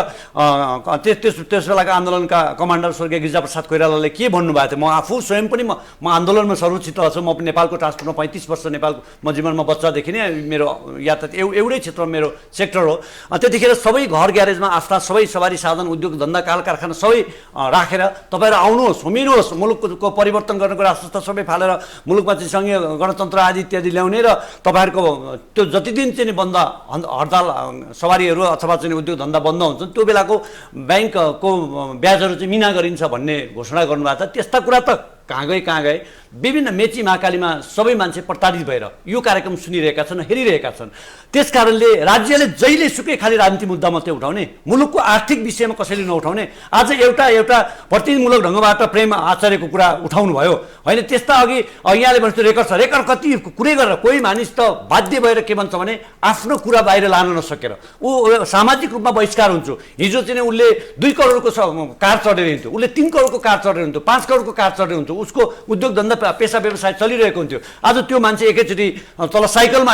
Speaker 4: त्यस बेलाका आन्दोलनका कमान्डर स्वर्गीय गिरिजाप्रसाद कोइरालाले के भन्नुभएको थियो। म आफू स्वयं पनि म आन्दोलनमा सर्वोचित छु। म नेपालको ट्रान्सपोर्टमा 35 वर्ष नेपालको म जीवनमा बच्चादेखि नै मेरो यातायात एउटै क्षेत्रमा मेरो सेक्टर हो। त्यतिखेर सबै घर ग्यारेजमा आफ्ना सबै सवारी साधन उद्योग धन्दा काल कारखाना सबै राखेर तपाईँहरू आउनुहोस्, हुमिनुहोस्, मुलुकको परिवर्तन गर्नको राष्ट्रता सबै फालेर मुलुकमा चाहिँ सङ्घीय गणतन्त्र आदि इत्यादि ल्याउने र तपाईँहरूको त्यो जति दिन चाहिँ बन्द हडताल सवारीहरू अथवा चाहिँ उद्योग धन्दा बन्द हुन्छ त्यो बेलाको ब्याङ्कको ब्याजहरू चाहिँ मिना गरिन्छ भन्ने घोषणा गर्नुभएको छ। त्यस्ता कुरा त कहाँ गए विभिन्न मेची महाकालीमा सबै मान्छे प्रताडित भएर यो कार्यक्रम सुनिरहेका छन्, हेरिरहेका छन्। त्यसकारणले राज्यले जहिले सुकै खालि राजनीति मुद्दा मात्रै उठाउने, मुलुकको आर्थिक विषयमा कसैले नउठाउने। आज एउटा प्रतिनिधिमूलक ढङ्गबाट प्रेम आचार्यको कुरा उठाउनु भयो होइन। त्यस्ता अघि यहाँले भन्छ रेकर्ड छ, रेकर्ड कति कुरै गरेर कोही मानिस त बाध्य भएर के भन्छ भने आफ्नो कुरा बाहिर लान नसकेर ऊ सामाजिक रूपमा बहिष्कार हुन्छ। हिजो चाहिँ उसले 2 करोडको कार चढेर हिँड्थ्यो, उसले 3 करोडको कार चढेर हुन्थ्यो, 5 करोडको कार चढेर हुन्थ्यो, उसको उद्योग धन्दा पेसा व्यवसाय चलिरहेको हुन्थ्यो। आज त्यो मान्छे एकैचोटि तल साइकलमा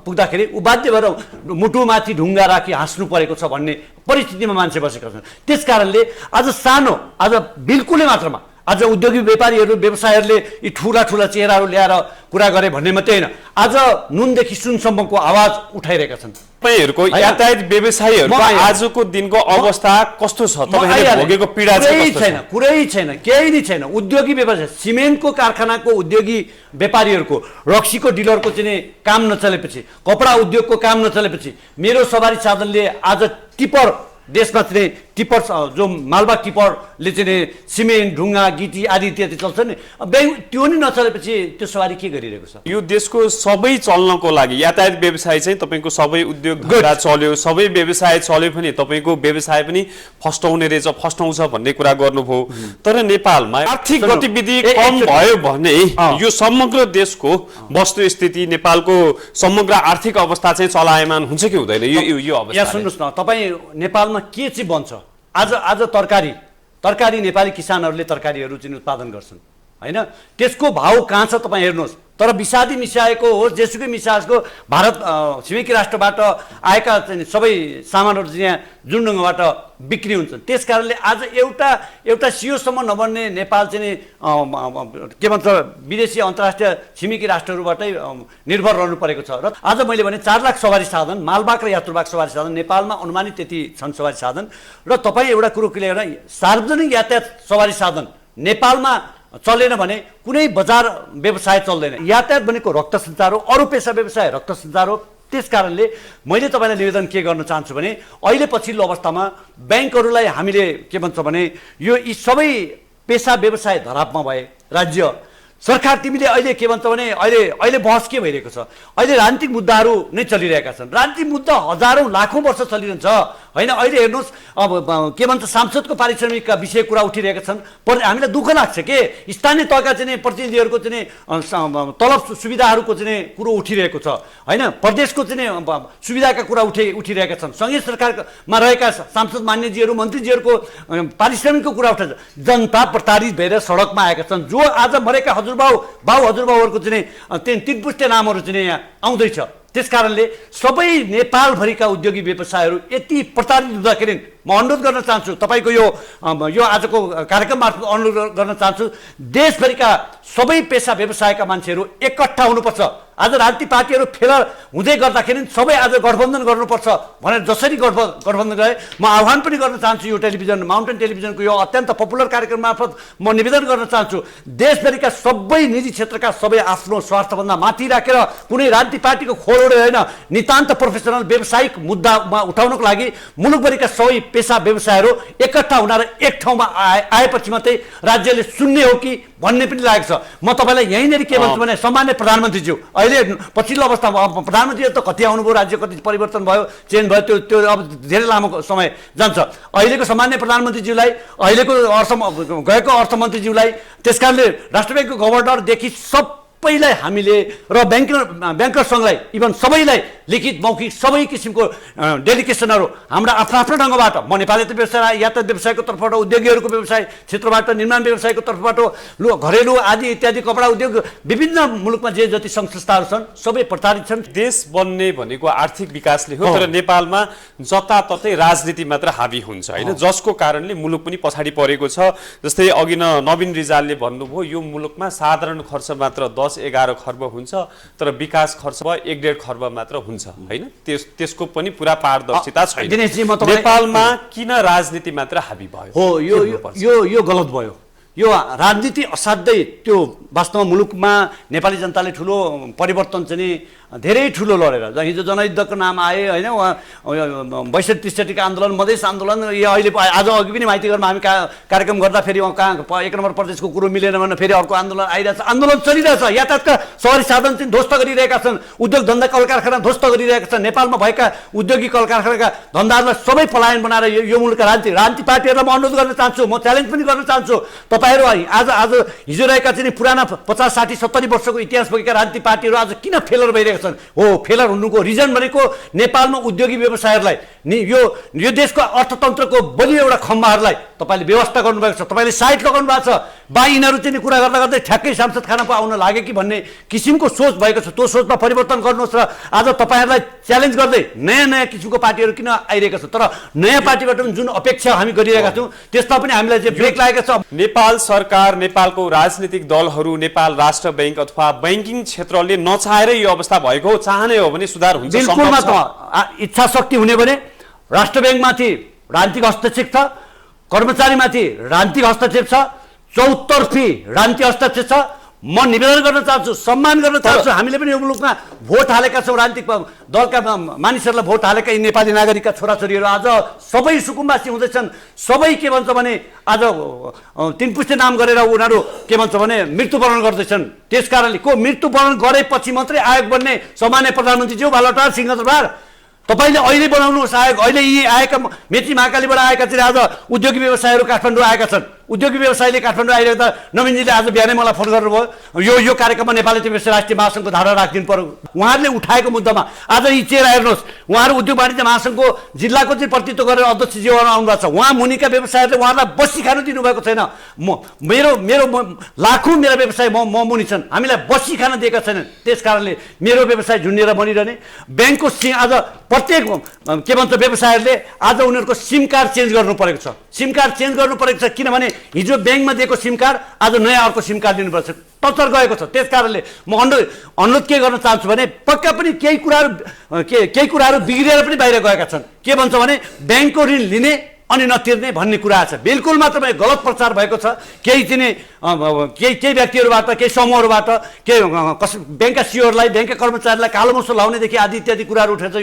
Speaker 4: पुग्दाखेरि ऊ बाध्य भएर मुटुमाथि ढुङ्गा राखी हाँस्नु परेको छ भन्ने परिस्थितिमा मान्छे बसेका छन्। त्यसकारणले आज बिल्कुलै मात्रामा आज उद्योगी व्यापारीहरू व्यवसायहरूले यी ठुला चेहराहरू ल्याएर कुरा गरे भन्ने मात्रै होइन, आज नुनदेखि सुनसम्मको आवाज उठाइरहेका छन्।
Speaker 1: तपाईँहरूको यातायात व्यवसायीहरूको आजको दिनको अवस्था कस्तो छ? तपाईँहरूले भोगेको पीडा
Speaker 4: छैन, कुरै छैन, केही नै छैन। उद्योगी व्यवसाय सिमेन्टको कारखानाको उद्योगी व्यापारीहरूको, रक्सीको डिलरको चाहिँ काम नचलेपछि, कपडा उद्योगको काम नचलेपछि मेरो सवारी साधनले आज टिपर देशमा चाहिँ टिपर जो मालबा टिपरले चाहिँ सिमेन्ट ढुङ्गा गिटी आदि इत्यादि चल्छ नि, त्यो नि नचलेपछि त्यो सवारी के गरिरहेको छ?
Speaker 1: यो देशको सबै चल्नको लागि यातायात व्यवसाय चाहिँ तपाईँको सबै उद्योग धन्दा चल्यो, सबै व्यवसाय चल्यो भने तपाईँको व्यवसाय पनि फस्टाउने रहेछ, फस्टाउँछ भन्ने कुरा गर्नुभयो। तर नेपालमा आर्थिक गतिविधि कम भयो भने यो समग्र देशको वस्तुस्थिति, नेपालको समग्र आर्थिक अवस्था चाहिँ चलायमान हुन्छ कि हुँदैन? यो अवस्था
Speaker 4: यहाँ सुन्नुहोस् न, तपाईँ नेपालमा के चाहिँ बन्छ? आज तरकारी नेपाली किसानहरूले तरकारीहरू चाहिँ उत्पादन गर्छन् होइन। त्यसको भाउ कहाँ छ तपाईँ हेर्नुहोस्। तर विषादी मिसाएको होस्, जेसुकै मिसाएको भारत छिमेकी राष्ट्रबाट आएका चाहिँ सबै सामानहरू चाहिँ यहाँ जुन ढङ्गबाट बिक्री हुन्छ। त्यसकारणले आज एउटा सियोसम्म नबन्ने नेपाल चाहिँ के भन्छ विदेशी अन्तर्राष्ट्रिय छिमेकी राष्ट्रहरूबाटै निर्भर रहनु परेको छ। र आज मैले भने 4 लाख सवारी साधन, मालवाहक र यात्रुवाहक सवारी साधन नेपालमा अनुमानित त्यति छन् सवारी साधन। र तपाईँ एउटा कुरो क्लियर, सार्वजनिक यातायात सवारी साधन नेपालमा चलेन भने कुनै बजार व्यवसाय चल्दैन। यातायात भनेको रक्त सञ्चार हो, अरू पेसा व्यवसाय रक्त सञ्चार हो। त्यसकारणले मैले तपाईँलाई निवेदन के गर्न चाहन्छु भने अहिले पछिल्लो अवस्थामा ब्याङ्कहरूलाई हामीले के भन्छ भने यी सबै पेसा व्यवसाय धरापमा भए राज्य सरकार तिमीले अहिले के भन्छ भने अहिले बहस के भइरहेको छ, अहिले राजनीतिक मुद्दाहरू नै चलिरहेका छन्। राजनीतिक मुद्दा हजारौँ लाखौँ वर्ष चलिरहन्छ होइन। अहिले हेर्नुहोस् अब के भन्छ सांसदको पारिश्रमिकका विषय कुरा उठिरहेका छन्। हामीलाई दुःख लाग्छ के स्थानीय तहका चाहिँ प्रतिनिधिहरूको चाहिँ तलब सुविधाहरूको चाहिँ कुरो उठिरहेको छ होइन। प्रदेशको चाहिँ सुविधाका कुरा उठिरहेका छन्। सङ्घीय सरकारमा रहेका सांसद मान्यजीहरू मन्त्रीजीहरूको पारिश्रमिकको कुरा उठाउँछ। जनता प्रताडित भएर सडकमा आएका छन्। जो आज मरेका हजुरबाउहरूको चाहिँ तीन पुस्ते नामहरू चाहिँ यहाँ आउँदैछ। त्यस कारणले सबै नेपालभरिका उद्योगी व्यवसायहरू यति प्रताडित हुँदाखेरि म अनुरोध गर्न चाहन्छु तपाईँको यो आजको कार्यक्रम मार्फत अनुरोध गर्न चाहन्छु देशभरिका सबै पेसा व्यवसायका मान्छेहरू एकट्ठा हुनुपर्छ। आज राजनीतिक पार्टीहरू फेला हुँदै गर्दाखेरि सबै आज गठबन्धन गर्नुपर्छ भनेर जसरी गठबन्धन गरे म आह्वान पनि गर्न चाहन्छु। यो टेलिभिजन माउन्टेन टेलिभिजनको यो अत्यन्त पपुलर कार्यक्रम मार्फत म निवेदन गर्न चाहन्छु देशभरिका सबै निजी क्षेत्रका सबै आफ्नो स्वार्थभन्दा माथि राखेर कुनै राजनीतिक पार्टीको खोलोडे होइन नितान्त प्रोफेसनल व्यावसायिक मुद्दामा उठाउनको लागि मुलुकभरिका सबै पेसा व्यवसायहरू एकट्ठा हुन र एक ठाउँमा आएपछि मात्रै राज्यले सुन्ने हो कि भन्ने पनि लागेको छ। म तपाईँलाई यहीँनिर के भन्छु भने सम्मान्य प्रधानमन्त्रीज्यू अहिले पछिल्लो अवस्थामा प्रधानमन्त्रीहरू त कति आउनुभयो, राज्य कति परिवर्तन भयो, चेन्ज भयो, त्यो अब धेरै लामो समय जान्छ। अहिलेको सम्मान्य प्रधानमन्त्रीज्यूलाई अहिलेको गएको अर्थमन्त्रीज्यूलाई त्यस कारणले राष्ट्र ब्याङ्कको गभर्नरदेखि सबैलाई हामीले र ब्याङ्कर सङ्घलाई इभन सबैलाई लिखित मौखिक सबै किसिमको डेलिगेसनहरू हाम्रा आफ्नो आफ्नो ढङ्गबाट म नेपाली व्यवसाय यातायात व्यवसायको तर्फबाट उद्योगीहरूको व्यवसाय क्षेत्रबाट निर्माण व्यवसायको तर्फबाट घरेलु आदि इत्यादि कपडा उद्योग विभिन्न मुलुकमा जे जति सङ्घ संस्थाहरू छन् सबै प्रताडित छन्।
Speaker 1: देश बन्ने भनेको आर्थिक विकासले हो तर नेपालमा जताततै राजनीति मात्र हावी हुन्छ होइन जसको कारणले मुलुक पनि पछाडि परेको छ। जस्तै अघि नवीन रिजालले भन्नुभयो यो मुलुकमा साधारण खर्च मात्र 10-11 खर्ब हुन्छ तर विकास खर्च 1.5 खर्ब मात्र हुन्छ होइन। त्यसको पनि पुरा पारदर्शिता छैन। नेपालमा किन राजनीति मात्र हावी भयो
Speaker 4: हो यो गलत भयो। यो राजनीति असाध्यै त्यो वास्तवमा मुलुकमा नेपाली जनताले ठुलो परिवर्तन चाहिँ धेरै ठुलो लडेर हिजो जनयुद्धको नाम आए होइन 62-63 आन्दोलन मधेस आन्दोलन यो अहिले आज अघि पनि माइतीघरमा हामी कार्यक्रम गर्दा फेरि कहाँ 1 नम्बर प्रदेशको कुरो मिलेन भने फेरि अर्को आन्दोलन आइरहेछ। आन्दोलन चलिरहेछ। यातायातका सहरी साधन चाहिँ ध्वस्त गरिरहेका छन्। उद्योग धन्दा कल कारखाना ध्वस्त गरिरहेका छन्। नेपालमा भएका उद्योगिक कल कारखानाका धन्दाहरूलाई सबै पलायन बनाएर यो मुलुकका राजनीतिक पार्टीहरूलाई म अनुरोध गर्न चाहन्छु, म च्यालेन्ज पनि गर्न चाहन्छु। तपाईँहरू आज हिजो रहेका चाहिँ पुराना 50-60-70 वर्षको इतिहास बोकेका राजनीतिक पार्टीहरू आज किन फेलर भइरहेका छन्? हो फेलर हुनुको रिजन भनेको नेपालमा उद्योगी व्यवसायहरूलाई यो देशको अर्थतन्त्रको बलियो एउटा खम्बाहरूलाई तपाईँले व्यवस्था गर्नुभएको छ, तपाईँले साइड लगाउनु भएको छ। यिनीहरू चाहिँ कुरा गर्दा गर्दै ठ्याक्कै सांसद खाना पो आउन लाग्यो कि भन्ने किसिमको सोच भएको छ। त्यो सोचमा परिवर्तन गर्नुहोस् र आज तपाईँहरूलाई च्यालेन्ज गर्दै नयाँ किसिमको पार्टीहरू किन आइरहेका छ। तर नयाँ पार्टीबाट जुन अपेक्षा हामी गरिरहेका छौँ त्यसमा पनि हामीलाई चाहिँ ब्रेक लागेको छ।
Speaker 1: नेपाल सरकार नेपालको राजनीतिक दलहरू नेपाल राष्ट्र ब्याङ्क अथवा ब्याङ्किङ क्षेत्रले नचाहेरै यो अवस्था भएको हो। चाहने हो भने सुधार हुन्छ।
Speaker 4: बिल्कुल मात्र इच्छा शक्ति हुने भने राष्ट्र ब्याङ्कमाथि राजनीतिक हस्तक्षेप छ, कर्मचारीमाथि राजनीतिक हस्तक्षेप छ, चौतर्फी राजनीतिक हस्तक्षेप छ। म निवेदन गर्न चाहन्छु, सम्मान गर्न चाहन्छु। हामीले पनि यो मुलुकमा भोट हालेका छौँ, राजनीतिक दलका मानिसहरूलाई भोट हालेका यी नेपाली नागरिकका छोराछोरीहरू आज सबै सुकुम्बासी हुँदैछन्। सबै के भन्छ भने आज 3 पुस्ते नाम गरेर उनीहरू के भन्छ भने मृत्युवरण गर्दैछन्। त्यस कारणले मृत्युवरण गरेपछि मात्रै आयोग बन्ने सामान्य प्रधानमन्त्रीज्यू बालटार सिंहदरबार तपाईँले अहिले बनाउनुहोस् आयोग। अहिले यी आएका मेची महाकालीबाट आएका चाहिँ आज उद्योगी व्यवसायहरू काठमाडौँ आएका छन्। उद्योगी व्यवसायले काठमाडौँ आइरहेको नवीनजीले आज बिहानै मलाई फोन गर्नुभयो यो कार्यक्रममा नेपाली व्यवसाय राष्ट्रिय महासङ्घको धारा राखिदिनु पर्यो। उहाँहरूले उठाएको मुद्दामा आज यी चेयर हेर्नुहोस्, उहाँहरू उद्योग वाणिज्य महासङ्घको जिल्लाको चाहिँ प्रतिनिधित्व गरेर अध्यक्षजी आउनु भएको छ। उहाँ मुनिका व्यवसायहरूले उहाँलाई बसी खानु दिनुभएको छैन। मेरो लाखौँ मेरा व्यवसाय म मुनि छन्, हामीलाई बसी खान दिएका छैनन्। त्यस कारणले मेरो व्यवसाय झुन्डिएर बनिरहने। ब्याङ्कको आज प्रत्येक के भन्छ व्यवसायहरूले आज उनीहरूको सिम कार्ड चेन्ज गर्नु परेको छ। सिम कार्ड चेन्ज गर्नु परेको छ किनभने हिजो ब्याङ्कमा दिएको सिम कार्ड आज नयाँ अर्को सिम कार्ड दिनुपर्छ। टचर गएको छ। त्यस कारणले म अनुरोध के गर्न चाहन्छु भने पक्का पनि केही कुराहरू बिग्रिएर पनि बाहिर गएका छन्। के भन्छ भने ब्याङ्कको ऋण लिने अनि नतिर्ने भन्ने कुरा छ। बिल्कुल मात्रै गलत प्रचार भएको छ। केही केही व्यक्तिहरूबाट केही समूहहरूबाट ब्याङ्कका सिओहरूलाई ब्याङ्कका कर्मचारीलाई कालो मसो लाउनेदेखि आदि इत्यादि कुराहरू उठेछ।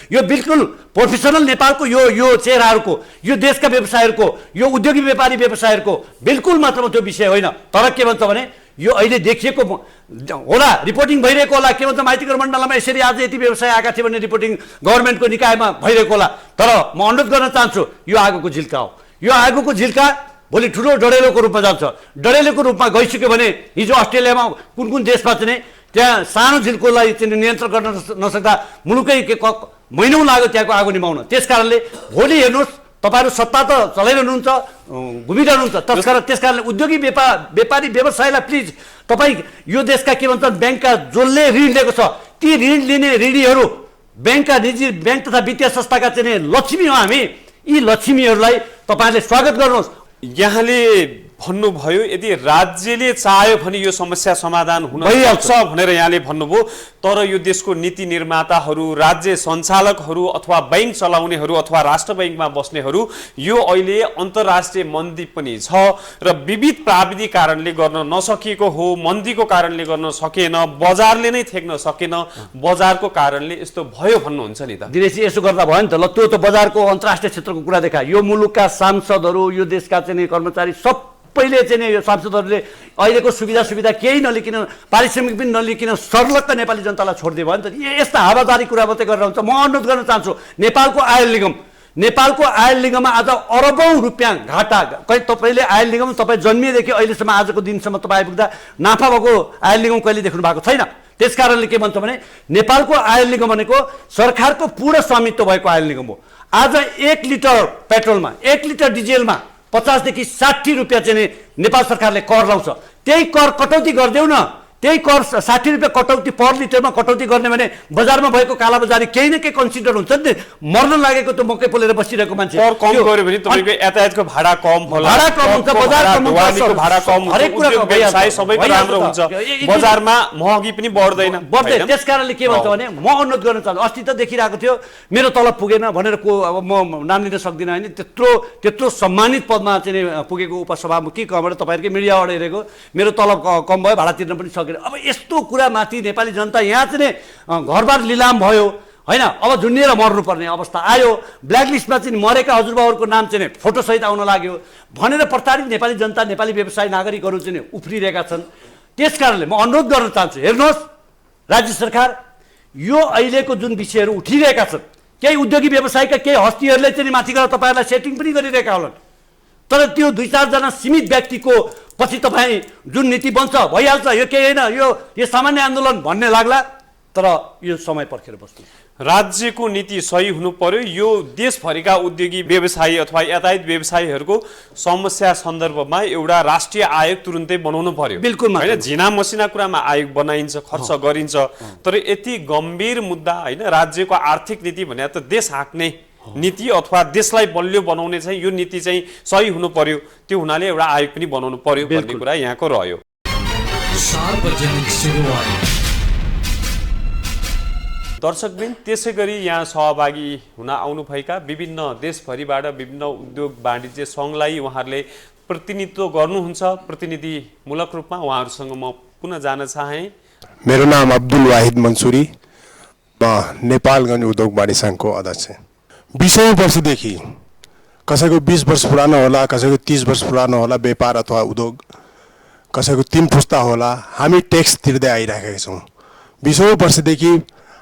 Speaker 4: यो बिल्कुल प्रोफेसनल नेपालको यो चेहराहरूको यो देशका व्यवसायहरूको यो उद्योगी व्यापारी व्यवसायहरूको बिल्कुल मात्रमा त्यो विषय होइन। तर के भन्छ भने यो अहिले देखिएको होला, रिपोर्टिङ भइरहेको होला के भन्छ माइतीको मण्डलमा यसरी आज यति व्यवसाय आएका थिए भन्ने रिपोर्टिङ गभर्मेन्टको निकायमा भइरहेको होला। तर म अनुरोध गर्न चाहन्छु, यो आगोको झिल्का हो। यो आगोको झिल्का भोलि ठुलो डढेलोको रूपमा जान्छ। डढेलोको रूपमा गइसक्यो भने हिजो अस्ट्रेलियामा कुन कुन देशमा चाहिँ त्यहाँ सानो झिल्कोलाई चाहिँ नियन्त्रण गर्न नसक्दा मुलुकै महिनौँ लाग्यो त्यहाँको आगो निभाउन। त्यस कारणले भोलि हेर्नुहोस्, तपाईँहरू सत्ता त चलाइरहनुहुन्छ, घुमिरहनुहुन्छ, त्यस कारणले उद्योगी व्यापारी व्यवसायलाई प्लिज तपाईँ यो देशका के भन्छन् ब्याङ्कका जसले ऋण लिएको छ ती ऋण लिने ऋणीहरू ब्याङ्कका निजी ब्याङ्क तथा वित्तीय संस्थाका चाहिँ लक्ष्मी हो हामी। यी लक्ष्मीहरूलाई तपाईँहरूले स्वागत गर्नुहोस्।
Speaker 1: यहाँले भन्नुभयो यदि राज्यले चाह्यो भने यो समस्या समाधान हुन सक्छ भनेर यहाँले भन्नुभयो। तर यो देशको नीति निर्माताहरू, राज्य सञ्चालकहरू अथवा बैंक चलाउनेहरू अथवा राष्ट्र बैंकमा बस्नेहरू यो अहिले अन्तर्राष्ट्रिय मन्दी पनि छ र विविध प्राविधिक कारणले गर्न नसकेको हो, मन्दीको कारणले गर्न सकेन, बजारले नै थेक्न सकेन, बजारको कारणले यस्तो भयो भन्नुहुन्छ नि त?
Speaker 4: दिनेशजी यसो गर्दा भयो नि त। ल त्यो त बजारको अन्तर्राष्ट्रिय क्षेत्रको कुरा देखा। यो मुलुकका सांसदहरू, यो देशका चाहिँ कर्मचारी सबैले चाहिँ यो सांसदहरूले अहिलेको सुविधा केही नलिकन, पारिश्रमिक पनि नलिकन सर्लक्क नेपाली जनतालाई छोडिदियो भयो नि त। यस्ता हावादारी कुरा मात्रै गरेर हुन्छ। म अनुरोध गर्न चाहन्छु, नेपालको आयल निगममा आज अरबौँ रुपियाँ घाटा। तपाईँले आयल निगम तपाईँ जन्मिएदेखि अहिलेसम्म आजको दिनसम्म तपाईँ आइपुग्दा नाफा भएको आयल निगम कहिले देख्नु भएको छैन। त्यस कारणले के भन्छ भने नेपालको आयल निगम भनेको सरकारको पूर्ण स्वामित्व भएको आयल निगम हो। आज 1 लिटर पेट्रोलमा, 1 लिटर डिजेलमा 50 देखि 60 रुपियाँ चाहिँ नेपाल सरकारले कर लाउँछ। त्यही कर कटौती गरिदेऊ न। त्यही कर 60 रुपियाँ कटौती पर लिटरमा कटौती गर्ने भने बजारमा भएको कालाबजारी केही न केही कन्सिडर हुन्छ नि। मर्न लागेको त मकै पोलेर बसिरहेको मान्छे
Speaker 1: कर कम गर्यो भने तपाईँको यातायातको भाडा कम होला,
Speaker 4: भाडा कम हुन्छ, बजार कम हुन्छ,
Speaker 1: भाडा कम हुन्छ,
Speaker 4: हरेक कुराको
Speaker 1: व्यवसाय सबैको राम्रो हुन्छ, बजारमा महँगी पनि बढ्दैन।
Speaker 4: त्यस कारणले के भन्छ भने म अनुरोध गर्न चाहन्छु, अस्ति त देखिरहेको थियो मेरो तलब पुगेन भनेर को अब म नाम लिन सक्दिनँ होइन, त्यत्रो सम्मानित पदमा चाहिँ पुगेको उपसभामुखी कहाँबाट तपाईँहरूकै मिडियाबाट हेरेको मेरो तलब कम भयो, भाडा तिर्न पनि अब यस्तो कुरामाथि नेपाली जनता यहाँ चाहिँ घरबार लिलाम भयो होइन। अब झुन्डिएर मर्नुपर्ने अवस्था आयो। ब्ल्याकलिस्टमा चाहिँ मरेका हजुरबाउहरूको नाम चाहिँ फोटोसहित आउन लाग्यो भनेर प्रताडित नेपाली जनता, नेपाली व्यवसायी नागरिकहरू चाहिँ उफ्रिरहेका छन्। त्यस कारणले म अनुरोध गर्न चाहन्छु, हेर्नुहोस् राज्य सरकार यो अहिलेको जुन विषयहरू उठिरहेका छन्, केही उद्योगी व्यवसायका केही हस्तीहरूले चाहिँ माथि गएर तपाईँहरूलाई सेटिङ पनि गरिरहेका होलान्। तर त्यो 2-4 जना सीमित व्यक्तिको पछि तपाईँ जुन नीति बन्छ भइहाल्छ, यो केही होइन, यो सामान्य आन्दोलन भन्ने लाग्ला। तर यो समय पर्खेर बस्नु,
Speaker 1: राज्यको नीति सही हुनु पर्यो। यो देशभरिका उद्योगी व्यवसायी अथवा यातायात व्यवसायीहरूको समस्या सन्दर्भमा एउटा राष्ट्रिय आयोग तुरुन्तै बनाउनु पर्यो।
Speaker 4: बिल्कुल
Speaker 1: होइन, झिना मसिना कुरामा आयोग बनाइन्छ, खर्च गरिन्छ, तर यति गम्भीर मुद्दा होइन, राज्यको आर्थिक नीति भने त देश हाँक्ने नीति अथवा देशलाई बलियो बनाउने चाहिँ यो नीति चाहिँ सही हुनु पर्यो। त्यो हुनाले एउटा आयोग पनि बनाउनु पर्यो भन्ने कुरा यहाँको रह्यो। दर्शकवृन्द, त्यसै गरी यहाँ सहभागी हुन आउनुभएका विभिन्न देशभरिबाट विभिन्न उद्योग वाणिज्य सङ्घलाई उहाँहरूले प्रतिनिधित्व गर्नुहुन्छ। प्रतिनिधिमूलक रूपमा उहाँहरूसँग म पुनः जान चाहे।
Speaker 2: मेरो नाम अब्दुल वाहिद मन्सुरी, म नेपालगञ्ज उद्योग वाणिज्य सङ्घको अध्यक्ष। 20औं वर्षदेखि कसैको 20 वर्ष पुरानो होला, कसैको 30 वर्ष पुरानो होला व्यापार अथवा उद्योग, कसैको 3 पुस्ता होला, हामी ट्याक्स तिर्दै आइरहेका छौँ। 20औं वर्षदेखि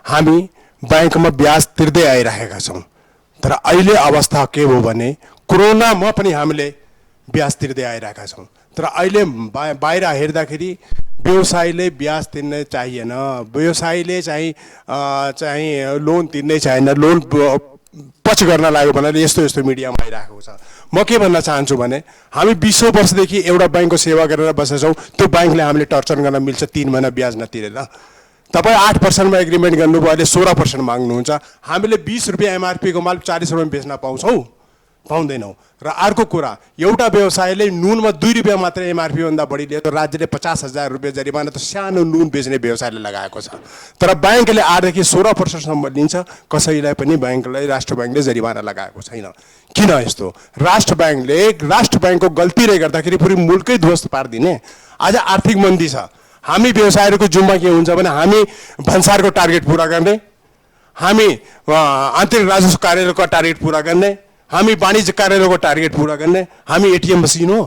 Speaker 2: हामी ब्याङ्कमा ब्याज तिर्दै आइरहेका छौँ। तर अहिले अवस्था के हो भने कोरोनामा पनि हामीले ब्याज तिर्दै आइरहेका छौँ। तर अहिले बाहिर हेर्दाखेरि व्यवसायीले ब्याज तिर्नै चाहिएन, व्यवसायीले चाहिँ लोन तिर्नै चाहिएन, लोन पछि गर्न लाग्यो भनेर यस्तो मिडियामा आइरहेको छ। म के भन्न चाहन्छु भने हामी 20औं वर्षदेखि एउटा ब्याङ्कको सेवा गरेर बसेछौँ। त्यो ब्याङ्कले हामीले टर्चर गर्न मिल्छ 3 महिना ब्याज नतिरेर। तपाईँ 8% एग्रिमेन्ट गर्नुभयो, अहिले 16% माग्नुहुन्छ। हामीले 20 रुपियाँ एमआरपीको माल 40 रुपियाँ बेच्न पाउँछौँ? पाउँदैनौँ। र अर्को कुरा, एउटा व्यवसायले नुनमा 2 रुपियाँ मात्र एमआरपी भन्दा बढी लियो त राज्यले 50,000 रुपियाँ जरिमाना त सानो नुन बेच्ने व्यवसायले लगाएको छ। तर ब्याङ्कले 8 देखि 16% लिन्छ। कसैलाई पनि ब्याङ्कलाई, राष्ट्र ब्याङ्कले जरिमाना लगाएको छैन। किन यस्तो? राष्ट्र ब्याङ्कको गल्तीले गर्दाखेरि पुरै मुल्कै ध्वस्त पारिदिने। आज आर्थिक मन्दी छ, हामी व्यवसायहरूको जिम्मा के हुन्छ भने हामी भन्सारको टार्गेट पुरा गर्ने, हामी आन्तरिक राजस्व कार्यालयको टार्गेट पुरा गर्ने, हामी वाणिज्य कार्यालयको टार्गेट पुरा गर्ने, हामी एटिएम मसिन हो।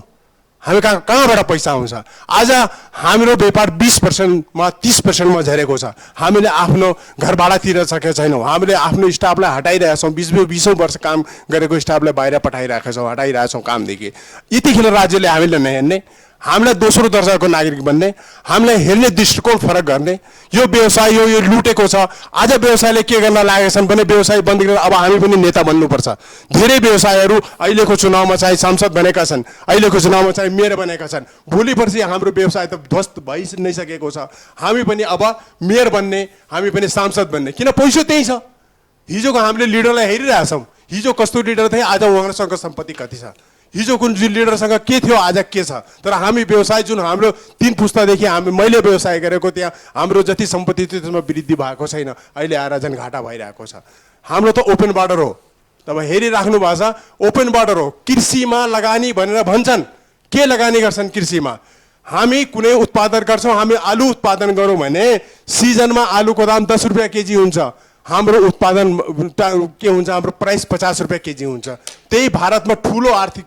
Speaker 2: हामी कहाँबाट पैसा आउँछ? आज हाम्रो व्यापार 20%मा 30%मा झरेको छ। हामीले आफ्नो घर भाडा तिर्न सकेका छैनौँ। हामीले आफ्नो स्टाफलाई हटाइरहेका छौँ। 20 वर्ष काम गरेको स्टाफलाई बाहिर पठाइरहेका छौँ, हटाइरहेछौँ कामदेखि। यतिखेर राज्यले हामीले नहेर्ने, हामीलाई दोस्रो दर्जाको नागरिक बन्ने, हामीलाई हेर्ने दृष्टिकोण फरक गर्ने, यो व्यवसाय यो लुटेको छ। आज व्यवसायले के गर्न लागेका छन् भने व्यवसाय बन्द गरेर अब हामी पनि नेता बन्नुपर्छ। धेरै व्यवसायहरू अहिलेको चुनावमा चाहिँ सांसद बनेका छन्, अहिलेको चुनावमा चाहिँ मेयर बनेका छन्। भोलि पर्सि हाम्रो व्यवसाय त ध्वस्त भइ नै सकेको छ। हामी पनि अब मेयर बन्ने, हामी पनि सांसद बन्ने, किन पैसा त्यही छ। हिजोको हामीले लिडरलाई हेरिरहेछौँ, हिजो कस्तो लिडर थिए, आज उहाँसँग सम्पत्ति कति छ, हिजोको जुन लिडरसँग के थियो आज के छ। तर हामी व्यवसाय जुन हाम्रो 3 पुस्तादेखि मैले व्यवसाय गरेको त्यहाँ हाम्रो जति सम्पत्ति थियो त्यसमा वृद्धि भएको छैन। अहिले आएर झन् घाटा भइरहेको छ। हाम्रो त ओपन बर्डर हो, तपाईँ हेरिराख्नु भएको छ, ओपन बर्डर हो। कृषिमा लगानी भनेर भन्छन्, के लगानी गर्छन् कृषिमा? हामी कुनै उत्पादन गर्छौँ, हामी आलु उत्पादन गरौँ भने सिजनमा आलुको दाम 10 रुपियाँ केजी हुन्छ। हाम्रो उत्पादन के हुन्छ, हाम्रो प्राइस 50 रुपियाँ केजी हुन्छ। त्यही भारतमा ठुलो आर्थिक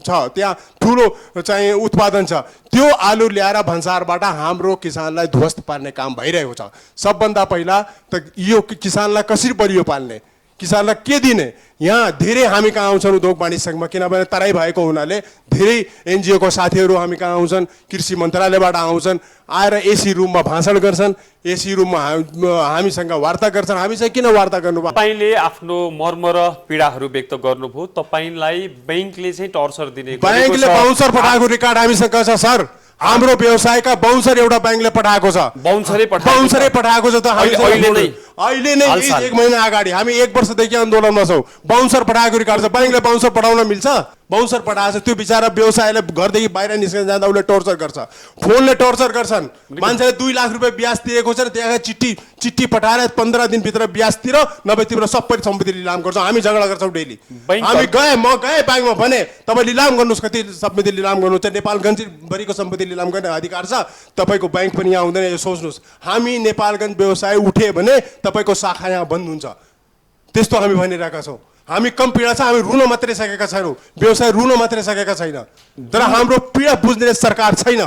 Speaker 2: छ, त्यहाँ ठुलो चाहिँ उत्पादन छ। त्यो आलु ल्याएर भन्सारबाट हाम्रो किसानलाई ध्वस्त पार्ने काम भइरहेको छ। सबभन्दा पहिला त यो किसानलाई कसरी बलियो पाल्ने, किसानलाई के दिने। यहाँ धेरै हामी कहाँ आउँछन् उद्योग वाणिज्य सङ्घमा, किनभने तराई भएको हुनाले धेरै एनजिओको साथीहरू हामी कहाँ आउँछन्, कृषि मन्त्रालयबाट आउँछन्, आएर एसी रुममा भाषण गर्छन्, एसी रुममा हामीसँग वार्ता गर्छन्। हामीसँग किन वार्ता गर्नुभयो?
Speaker 1: तपाईँले आफ्नो मर्म र पीडाहरू व्यक्त गर्नुभयो। तपाईँलाई बैंकले चाहिँ टर्चर दिने,
Speaker 2: बैंकले बाउन्सर पठाएको रेकर्ड हामीसँग छ सर। हाम्रो व्यवसायका बाउन्सर एउटा बैंकले पठाएको छ, बाउन्सरै पठाएको छ। त अहिले नै 1 महिना अगाडि हामी 1 वर्षदेखि आन्दोलनमा छौँ। बाउन्सर पठाएको रेकर्ड छ। बैंकले बाउन्सर पठाउन मिल्छ? बाउन्सर पठाएको छ। त्यो बिचारा व्यवसायलाई घरदेखि बाहिर निस्केर जाँदा उसले टर्चर गर्छ, फोनले टर्चर गर्छन्। मान्छेले 2 लाख रुपियाँ ब्याज तिरेको छ, त्यहाँ चिट्ठी पठाएर 15 दिनभित्र ब्याज तिर, नभए तिम्रो सबै सम्पत्ति लिलाम गर्छौँ। हामी झगडा गर्छौँ डेली। हामी म गएँ ब्याङ्कमा भने तपाईँ लिलाम गर्नुहोस्, कति सम्पत्ति लिलाम गर्नुहुन्छ, नेपालगञ्जभरिको सम्पत्ति लिलाम गर्ने अधिकार छ, तपाईँको ब्याङ्क पनि यहाँ हुँदैन, यो सोच्नुहोस्। हामी नेपालगञ्ज व्यवसाय उठे भने तपाईँको शाखा यहाँ बन्द हुन्छ, त्यस्तो हामी भनिरहेका छौँ। हामी कम पीडा छ, हामी रुन मात्रै सकेका छैनौँ, व्यवसाय रुन मात्रै सकेका छैन। तर हाम्रो पीडा बुझ्ने सरकार छैन,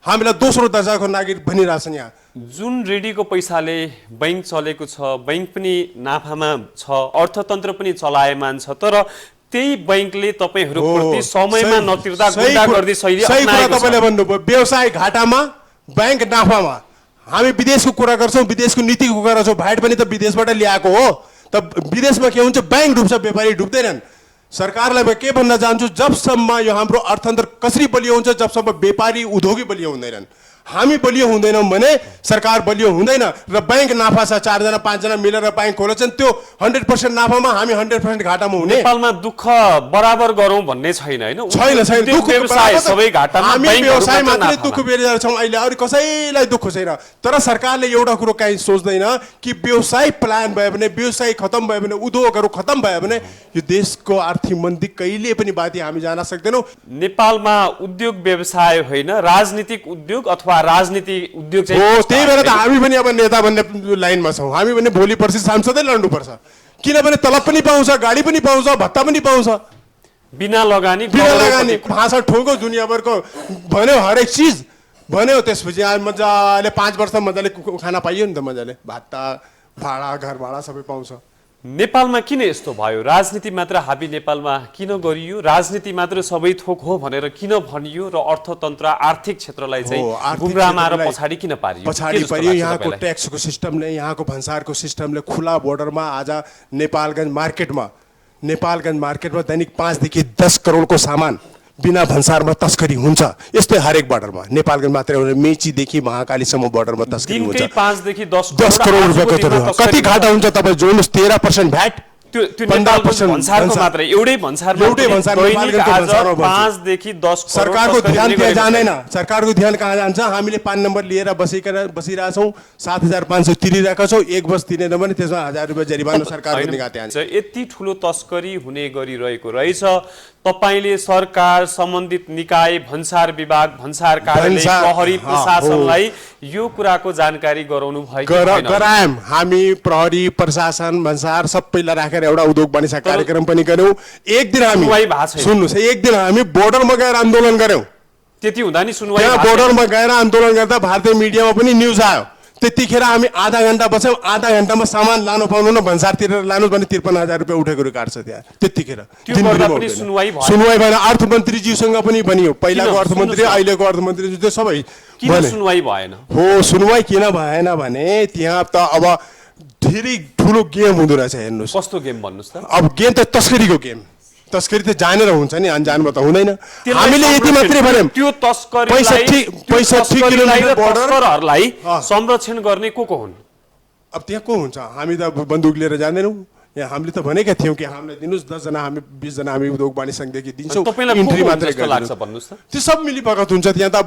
Speaker 2: हामीलाई दोस्रो दर्जाको नागरिक भनिरहेछन्। यहाँ
Speaker 1: जुन रेडीको पैसाले बैंक चलेको छ, बैंक पनि नाफामा छ, अर्थतन्त्र पनि चलायमान छ, तर त्यही बैंकले तपाईँहरूप्रति समयमा नतिर्दा गुण्डागर्दी शैली अपनाएको छ।
Speaker 2: तपाईँले भन्नुभयो व्यवसाय घाटामा, बैंक नाफामा। हामी विदेशको कुरा गर्छौँ, विदेशको नीतिको कुरा गर्छौँ, भ्याट पनि त विदेशबाट ल्याएको हो। त विदेशमा के हुन्छ, बैंक डुब्छ, व्यापारी डुब्दैनन्। सरकारलाई म के भन्न चाहन्छु, जबसम्म यो हाम्रो अर्थतन्त्र कसरी बलियो हुन्छ, जबसम्म व्यापारी उद्योगी बलियो हुँदैनन्, हामी बलियो हुँदैनौँ भने सरकार बलियो हुँदैन। र बैंक नाफा छ, 4 जना 5 जना मिलेर बैंक खोलेछन्, त्यो 100% नाफामा, हामी 100% घाटामा हुने।
Speaker 1: नेपालमा दुःख बराबर गरौँ भन्ने छैन, हैन?
Speaker 2: छैन दुःख
Speaker 1: व्यवसाय सबै घाटामा,
Speaker 2: हामी व्यवसाय मात्रै दुःख बेरिरहेका छौँ अहिले, अरू कसैलाई दुःख छैन। तर सरकारले एउटा कुरो काहीँ सोच्दैन कि व्यवसाय प्लान भयो भने, व्यवसाय खतम भयो भने, उद्योगहरू खतम भयो भने यो देशको आर्थिक मन्दी कहिले पनि बाँधी हामी जान सक्दैनौँ।
Speaker 1: नेपालमा उद्योग व्यवसाय होइन, राजनीतिक उद्योग अथवा राजनीति उद्योग चाहिँ
Speaker 2: हो। त्यही भएर त हामी पनि अब नेता बन्ने लाइनमा छौँ। हामी पनि भोलि पर्सि सांसदै लड्नुपर्छ, किनभने तलब पनि पाउँछ, गाडी पनि पाउँछ, भत्ता पनि पाउँछ।
Speaker 1: बिना लगानी
Speaker 2: भाषा ठोको दुनियाँभरको भन्यो, हरेक चिज भन्यो, त्यसपछि मजाले 5 वर्ष मजाले खाना पाइयो नि त, मजाले भत्ता भाडा घर भाडा सबै पाउँछ।
Speaker 1: नेपालमा किन यस्तो भयो? राजनीति मात्र हाबी नेपालमा किन गरियो? राजनीति मात्र सबै थोक हो भनेर किन भनियो? र अर्थतन्त्र आर्थिक क्षेत्रलाई चाहिँ गुमराहमा र पछाडि किन पारियो?
Speaker 2: पछाडि पारियो। यहाँको ट्याक्सको सिस्टमले, यहाँको भन्सारको सिस्टमले, खुला बोर्डरमा आज नेपालगञ्ज मार्केटमा दैनिक 5 देखि 10 करोडको सामान बिना भन्सारमा तस्करी हुन्छ। यस्तै हरेक बोर्डरमा, नेपालगञ्ज मात्रै होइन, मेचीदेखि महाकालीसम्म बोर्डरमा तस्करी हुन्छ।
Speaker 1: 5 देखि 10
Speaker 2: करोड रुपियाँको कति घाटा हुन्छ तपाईँ जोड्नुहोस्। 13% भ्याट,
Speaker 1: त्यो 15% मात्रै, एउटै भन्सारमा 5 देखि 10 करोड।
Speaker 2: सरकारको ध्यान त्यहाँ जाँदैन। सरकारको ध्यान कहाँ जान्छ? हामीले 5 नम्बर लिएर बसिरहेछौँ, 7,500 तिरिरहेका छौँ, 1 वर्ष तिरेन भने त्यसमा 1000 रुपियाँ जरिवाना सरकारको निगाह त्यहाँ छ।
Speaker 1: यति ठुलो तस्करी हुने गरिरहेको रहेछ। तपाईले सरकार, सम्बन्धित निकाय, भन्सार विभाग, भन्सार कार्यालय, प्रहरी प्रशासनलाई यो कुराको जानकारी गराउनु भएको छैन?
Speaker 2: गरायौँ हामी। प्रहरी प्रशासन भन्सार सबैलाई राखेर एउटा उद्योग वाणिज्य कार्यक्रम पनि गर्यौँ। एक दिन हामी सुन्नुहोस्, एक दिन हामी बोर्डरमा गएर आन्दोलन गर्यौँ।
Speaker 1: त्यति हुँदा नि सुनवाई
Speaker 2: त्यहाँ बोर्डरमा गएर आन्दोलन गर्दा भारतीय मिडियामा पनि न्युज आयो। त्यतिखेर हामी आधा घन्टा बस्यौँ, आधा घन्टामा सामान लानु पाउनु भन्सारतिर लानु भने 53,000 रुपियाँ उठेको रिकार्ड छ त्यहाँ। त्यतिखेर सुनवाई भएन। अर्थमन्त्रीज्यूसँग पनि बनियो, पहिलाको अर्थमन्त्री अहिलेको अर्थमन्त्री त्यो सबै
Speaker 1: सुनवाई भएन।
Speaker 2: हो, सुनवाई किन भएन भने त्यहाँ त अब धेरै ठुलो गेम हुँदो रहेछ। हेर्नुहोस्
Speaker 1: कस्तो गेम भन्नुहोस् त।
Speaker 2: अब गेम त तस्करीको गेम। तस्करी त जानेर हुन्छ नि, अनजानमा त हुँदैन। हामीले यति मात्रै भन्यौँ,
Speaker 1: त्यो
Speaker 2: 65 किलोमिटर
Speaker 1: बोर्डरहरूलाई संरक्षण गर्ने को हुन्?
Speaker 2: अब त्यहाँ को हुन्छ? हामी त बन्दुक लिएर जाँदैनौँ। यहाँ हामीले त भनेका थियौँ कि हामीलाई दिनुहोस् 10 जना, हामी 20 जना हामी उद्योग वाणिज्य सङ्घदेखि दिन्छौँ, इन्ट्री मात्रै
Speaker 1: लाग्छ भन्नुहोस् त।
Speaker 2: त्यो सब मिलीभगत हुन्छ त्यहाँ त।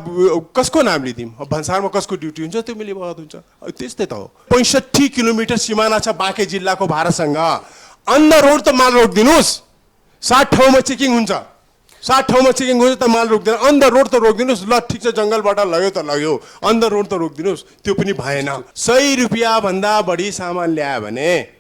Speaker 2: कसको नाम लिदिउँ? भन्सारमा कसको ड्युटी हुन्छ त्यो मिलीभगत हुन्छ। त्यस्तै त हो। 65 किलोमिटर सिमाना छ बाँके जिल्लाको भारतसँग। अन द रोड त माल रोकिदिनुहोस्। 60 ठाउँमा चेकिङ हुन्छ, 60 ठाउँमा चेकिङ हुन्छ त माल रोक्दैन। अन द रोड त रोकिदिनुहोस्। ल ठिक छ, जङ्गलबाट लग्यो त लग्यो, अन द रोड त रोकिदिनुहोस्। त्यो पनि भएन। 100 रुपियाँभन्दा बढी सामान ल्यायो भने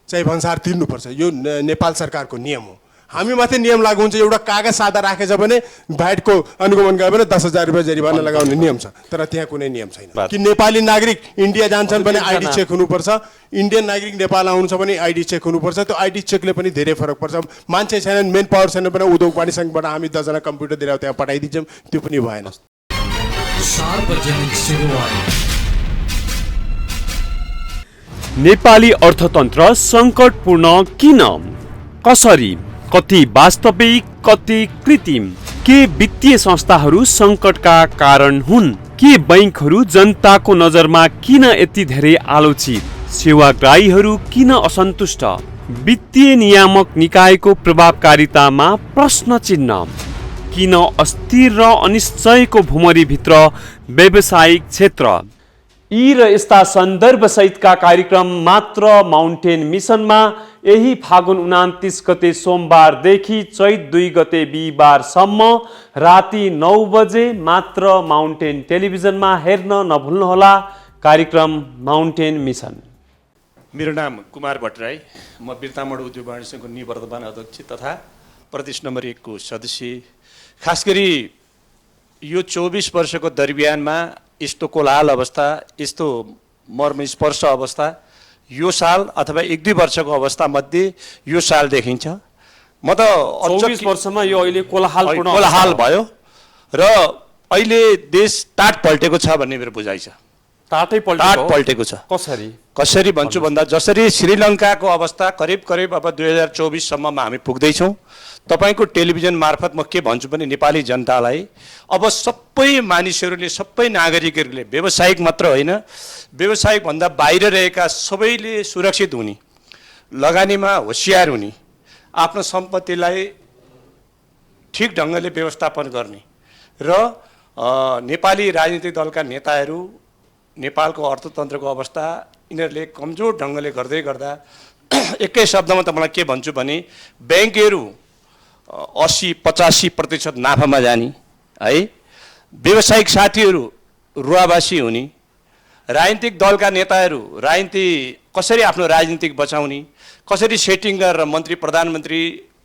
Speaker 2: चाहिँ भन्सार तिर्नुपर्छ। यो नेपाल सरकारको नियम हो। हामी माथि नियम लागू हुन्छ। एउटा कागज सादा राखेछ भने भ्याटको अनुगमन गयो भने 10,000 रुपियाँ जरिवाना लगाउने नियम छ। तर त्यहाँ कुनै नियम छैन कि नेपाली नागरिक इन्डिया जान्छन् भने आइडी चेक हुनुपर्छ, इन्डियन नागरिक नेपाल आउनुहुन्छ भने आइडी चेक हुनुपर्छ। त्यो आइडी चेकले पनि धेरै फरक पर्छ। मान्छे छैनन्, मेन पावर छैन भने उद्योग वाणिज्य सङ्घबाट हामी 10 जना कम्प्युटर दिएर त्यहाँ पठाइदिन्छौँ, त्यो पनि भएन।
Speaker 1: नेपाली अर्थतन्त्र सङ्कटपूर्ण किन, कसरी, कति वास्तविक, कति कृत्रिम? के वित्तीय संस्थाहरू सङ्कटका कारण हुन्? के बैंकहरू जनताको नजरमा किन यति धेरै आलोचित? सेवाग्राहीहरू किन असन्तुष्ट? वित्तीय नियामक निकायको प्रभावकारितामा प्रश्न चिन्ह। किन अस्थिर र अनिश्चयको भुमरीभित्र व्यावसायिक क्षेत्र? यी र यस्ता सन्दर्भ सहितका कार्यक्रम मात्र माउन्टेन मिसनमा यही फागुन 29 गते सोमबारदेखि चैत 2 गते बिहिबारसम्म राति 9 बजे मात्र माउन्टेन टेलिभिजनमा हेर्न नभुल्नुहोला। कार्यक्रम माउन्टेन मिसन।
Speaker 14: मेरो नाम कुमार भट्टराई, म बिर्तामोड उद्योग वाणिज्य सङ्घको निवर्तमान अध्यक्ष तथा प्रदेश नम्बर 1 को सदस्य। खास गरी यो 24 वर्षको दरमियानमा यस्तो कोलाहल अवस्था, यस्तो मर्मस्पर्श अवस्था यो साल अथवा 1-2 वर्षको अवस्था मध्ये यो साल देखिन्छ। म त
Speaker 1: 24 वर्षमा यो अहिले
Speaker 14: कोलाहल भयो र अहिले देश टाट पल्टेको छ भन्ने मेरो बुझाइ छ। टाट पल्टेको छ। कसरी भन्छु भन्दा जसरी श्रीलङ्काको अवस्था करिब अब 2024 सम्ममा हामी पुग्दैछौँ। तपाईको टेलिभिजन मार्फत म के भन्छु भने नेपाली जनतालाई अब सबै मानिसहरूले, सबै नागरिकहरूले, व्यावसायिक मात्र होइन, व्यावसायिक भन्दा बाहिर रहेका सबैले सुरक्षित हुने, लगानीमा होसियार हुने, आफ्नो सम्पत्तिलाई ठिक ढङ्गले व्यवस्थापन गर्ने र नेपाली राजनीतिक दलका नेताहरू, नेपालको अर्थतन्त्रको अवस्था यिनीहरूले कमजोर ढङ्गले गर्दै गर्दा एकै शब्दमा त मलाई के भन्छु भने ब्याङ्कहरू 80-85% नाफामा जाने है, व्यावसायिक साथीहरू रुवाबासी हुने, राजनीतिक दलका नेताहरू राजनीति कसरी आफ्नो राजनीतिक बचाउने, कसरी सेटिङ गरेर मन्त्री, प्रधानमन्त्री,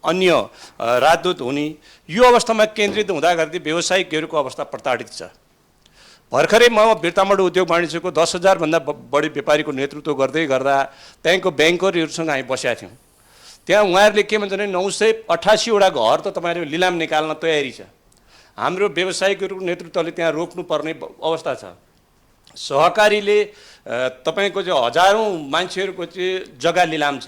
Speaker 14: अन्य राजदूत हुने, यो अवस्थामा केन्द्रित हुँदा गर्दै व्यावसायिकहरूको अवस्था प्रताडित छ। भर्खरै म बिर्तामोड उद्योग वाणिज्यको 10,000 भन्दा बढी व्यापारीको नेतृत्व गर्दै गर्दा त्यहाँको ब्याङ्करहरूसँग हामी बसेका थियौँ। त्यहाँ उहाँहरूले के भन्छ भने 988 वटा घर त तपाईँहरू लिलाम निकाल्न तयारी छ। हाम्रो व्यावसायिकहरूको नेतृत्वले त्यहाँ रोक्नुपर्ने अवस्था छ। सहकारीले तपाईँको चाहिँ हजारौँ मान्छेहरूको चाहिँ जग्गा लिलाम छ।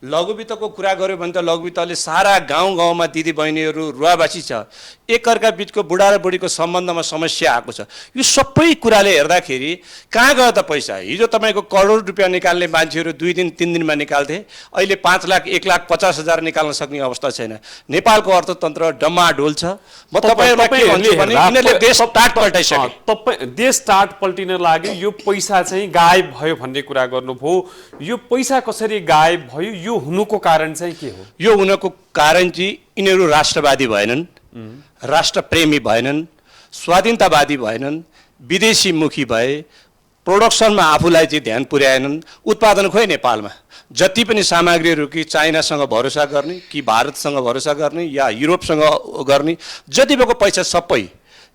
Speaker 14: लघुवित्तको कुरा गऱ्यो भने त लघुवित्तले सारा गाउँ-गाउँमा दिदीबहिनीहरू रुवाबासी छ। एकअर्का बिचको बुढा र बुढीको सम्बन्धमा समस्या आएको छ। यो सबै कुराले हेर्दाखेरि कहाँ गयो त पैसा? हिजो तपाईँको करोड रुपियाँ निकाल्ने मान्छेहरू 2 दिन 3 दिनमा निकाल्थे, अहिले 5 लाख 1,50,000 निकाल्न सक्ने अवस्था छैन। नेपालको अर्थतन्त्र डम्माडोल छ। म तपाईँहरूलाई के भन्छु भने यिनीहरूले देश टाट पल्टाइसके।
Speaker 1: देश टाट पल्टिन लाग्यो, यो पैसा चाहिँ गायब भयो भन्ने कुरा गर्नुभयो। यो पैसा कसरी गायब भयो, यो हुनुको कारण चाहिँ के हो?
Speaker 14: यो हुनको कारण चाहिँ यिनीहरू राष्ट्रवादी भएनन्, राष्ट्रप्रेमी भएनन्, स्वाधीनतावादी भएनन्, विदेशीमुखी भए, प्रोडक्सनमा आफूलाई चाहिँ ध्यान पुर्याएनन्। उत्पादन खोइ नेपालमा जति पनि सामग्रीहरू कि चाइनासँग भरोसा गर्ने, कि भारतसँग भरोसा गर्ने या युरोपसँग गर्ने, जति भएको पैसा सबै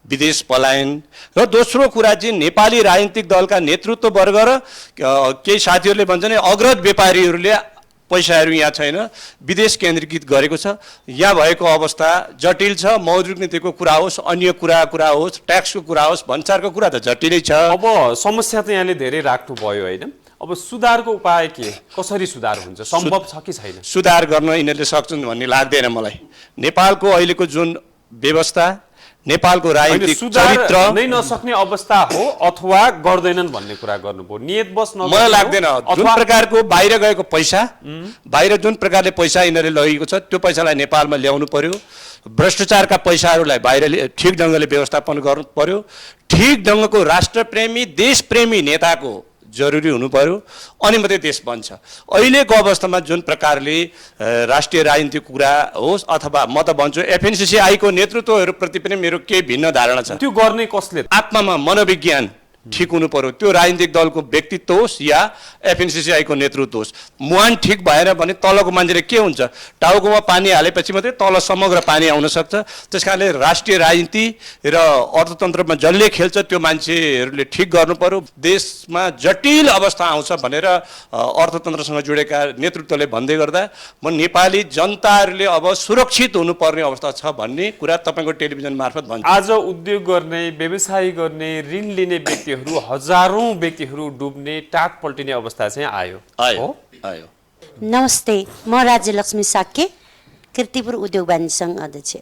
Speaker 14: विदेश पलायन र दोस्रो कुरा चाहिँ नेपाली राजनीतिक दलका नेतृत्व वर्ग र केही साथीहरूले भन्छन् अग्रज व्यापारीहरूले पैसाहरू यहाँ छैन, विदेश केन्द्रीकृत गरेको छ। यहाँ भएको अवस्था जटिल छ। मौद्रिक नीतिको कुरा होस्, अन्य कुरा होस्, ट्याक्सको कुरा होस्, भन्सारको कुरा त जटिलै छ।
Speaker 1: अब समस्या त यहाँले धेरै राख्नुभयो होइन, अब सुधारको उपाय के, कसरी सुधार हुन्छ, सम्भव छ कि छैन?
Speaker 14: सुधार गर्न यिनीहरूले सक्छन् भन्ने लाग्दैन मलाई। नेपालको अहिलेको जुन व्यवस्था, नेपालको राजनीतिक चरित्र
Speaker 1: नै नसक्ने अवस्था हो अथवा गर्दैनन् भन्ने कुरा गर्नुभयो, नियत बस
Speaker 14: मलाई लाग्दैन। जुन प्रकारको बाहिर गएको पैसा, बाहिर जुन प्रकारले पैसा यिनीहरूले लगेको छ त्यो पैसालाई नेपालमा ल्याउनु पर्यो। भ्रष्टाचारका पैसाहरूलाई बाहिर ठिक ढङ्गले व्यवस्थापन गर्नु पर्यो। ठिक ढङ्गको राष्ट्रप्रेमी देशप्रेमी नेताको जरुरी हुनु पर्यो, अनि मात्रै देश बन्छ। अहिलेको अवस्थामा जुन प्रकारले राष्ट्रिय राजनीतिक कुरा होस् अथवा म त भन्छु एफएनसीसीआईको नेतृत्वहरूप्रति पनि मेरो केही भिन्न धारणा छ।
Speaker 1: त्यो गर्ने कसले?
Speaker 14: आत्मामा मनोविज्ञान ठिक हुनु पर्यो। त्यो राजनीतिक दलको व्यक्तित्व होस् या एफएनसीसीआईको नेतृत्व होस्। मुहान ठिक भएन भने तलको मान्छेले के हुन्छ, टाउकोमा पानी हालेपछि मात्रै तल समग्र पानी आउन सक्छ। त्यस कारणले राष्ट्रिय राजनीति र अर्थतन्त्रमा जसले खेल्छ त्यो मान्छेहरूले ठिक गर्नु पर्यो। देशमा जटिल अवस्था आउँछ भनेर अर्थतन्त्रसँग जोडेका नेतृत्वले भन्दै गर्दा म नेपाली जनताहरूले अब सुरक्षित हुनुपर्ने अवस्था छ भन्ने कुरा तपाईँको टेलिभिजन मार्फत भन्छु।
Speaker 1: आज उद्योग गर्ने, व्यवसाय गर्ने, ऋण लिने व्यक्तिहरू, हजारौं व्यक्तिहरू डुब्ने, टाट पल्टिने अवस्था चाहिँ आयो।
Speaker 3: नमस्ते, म राज्यलक्ष्मी साक्य, कीर्तिपुर उद्योग वाणिज्य सङ्घ अध्यक्ष।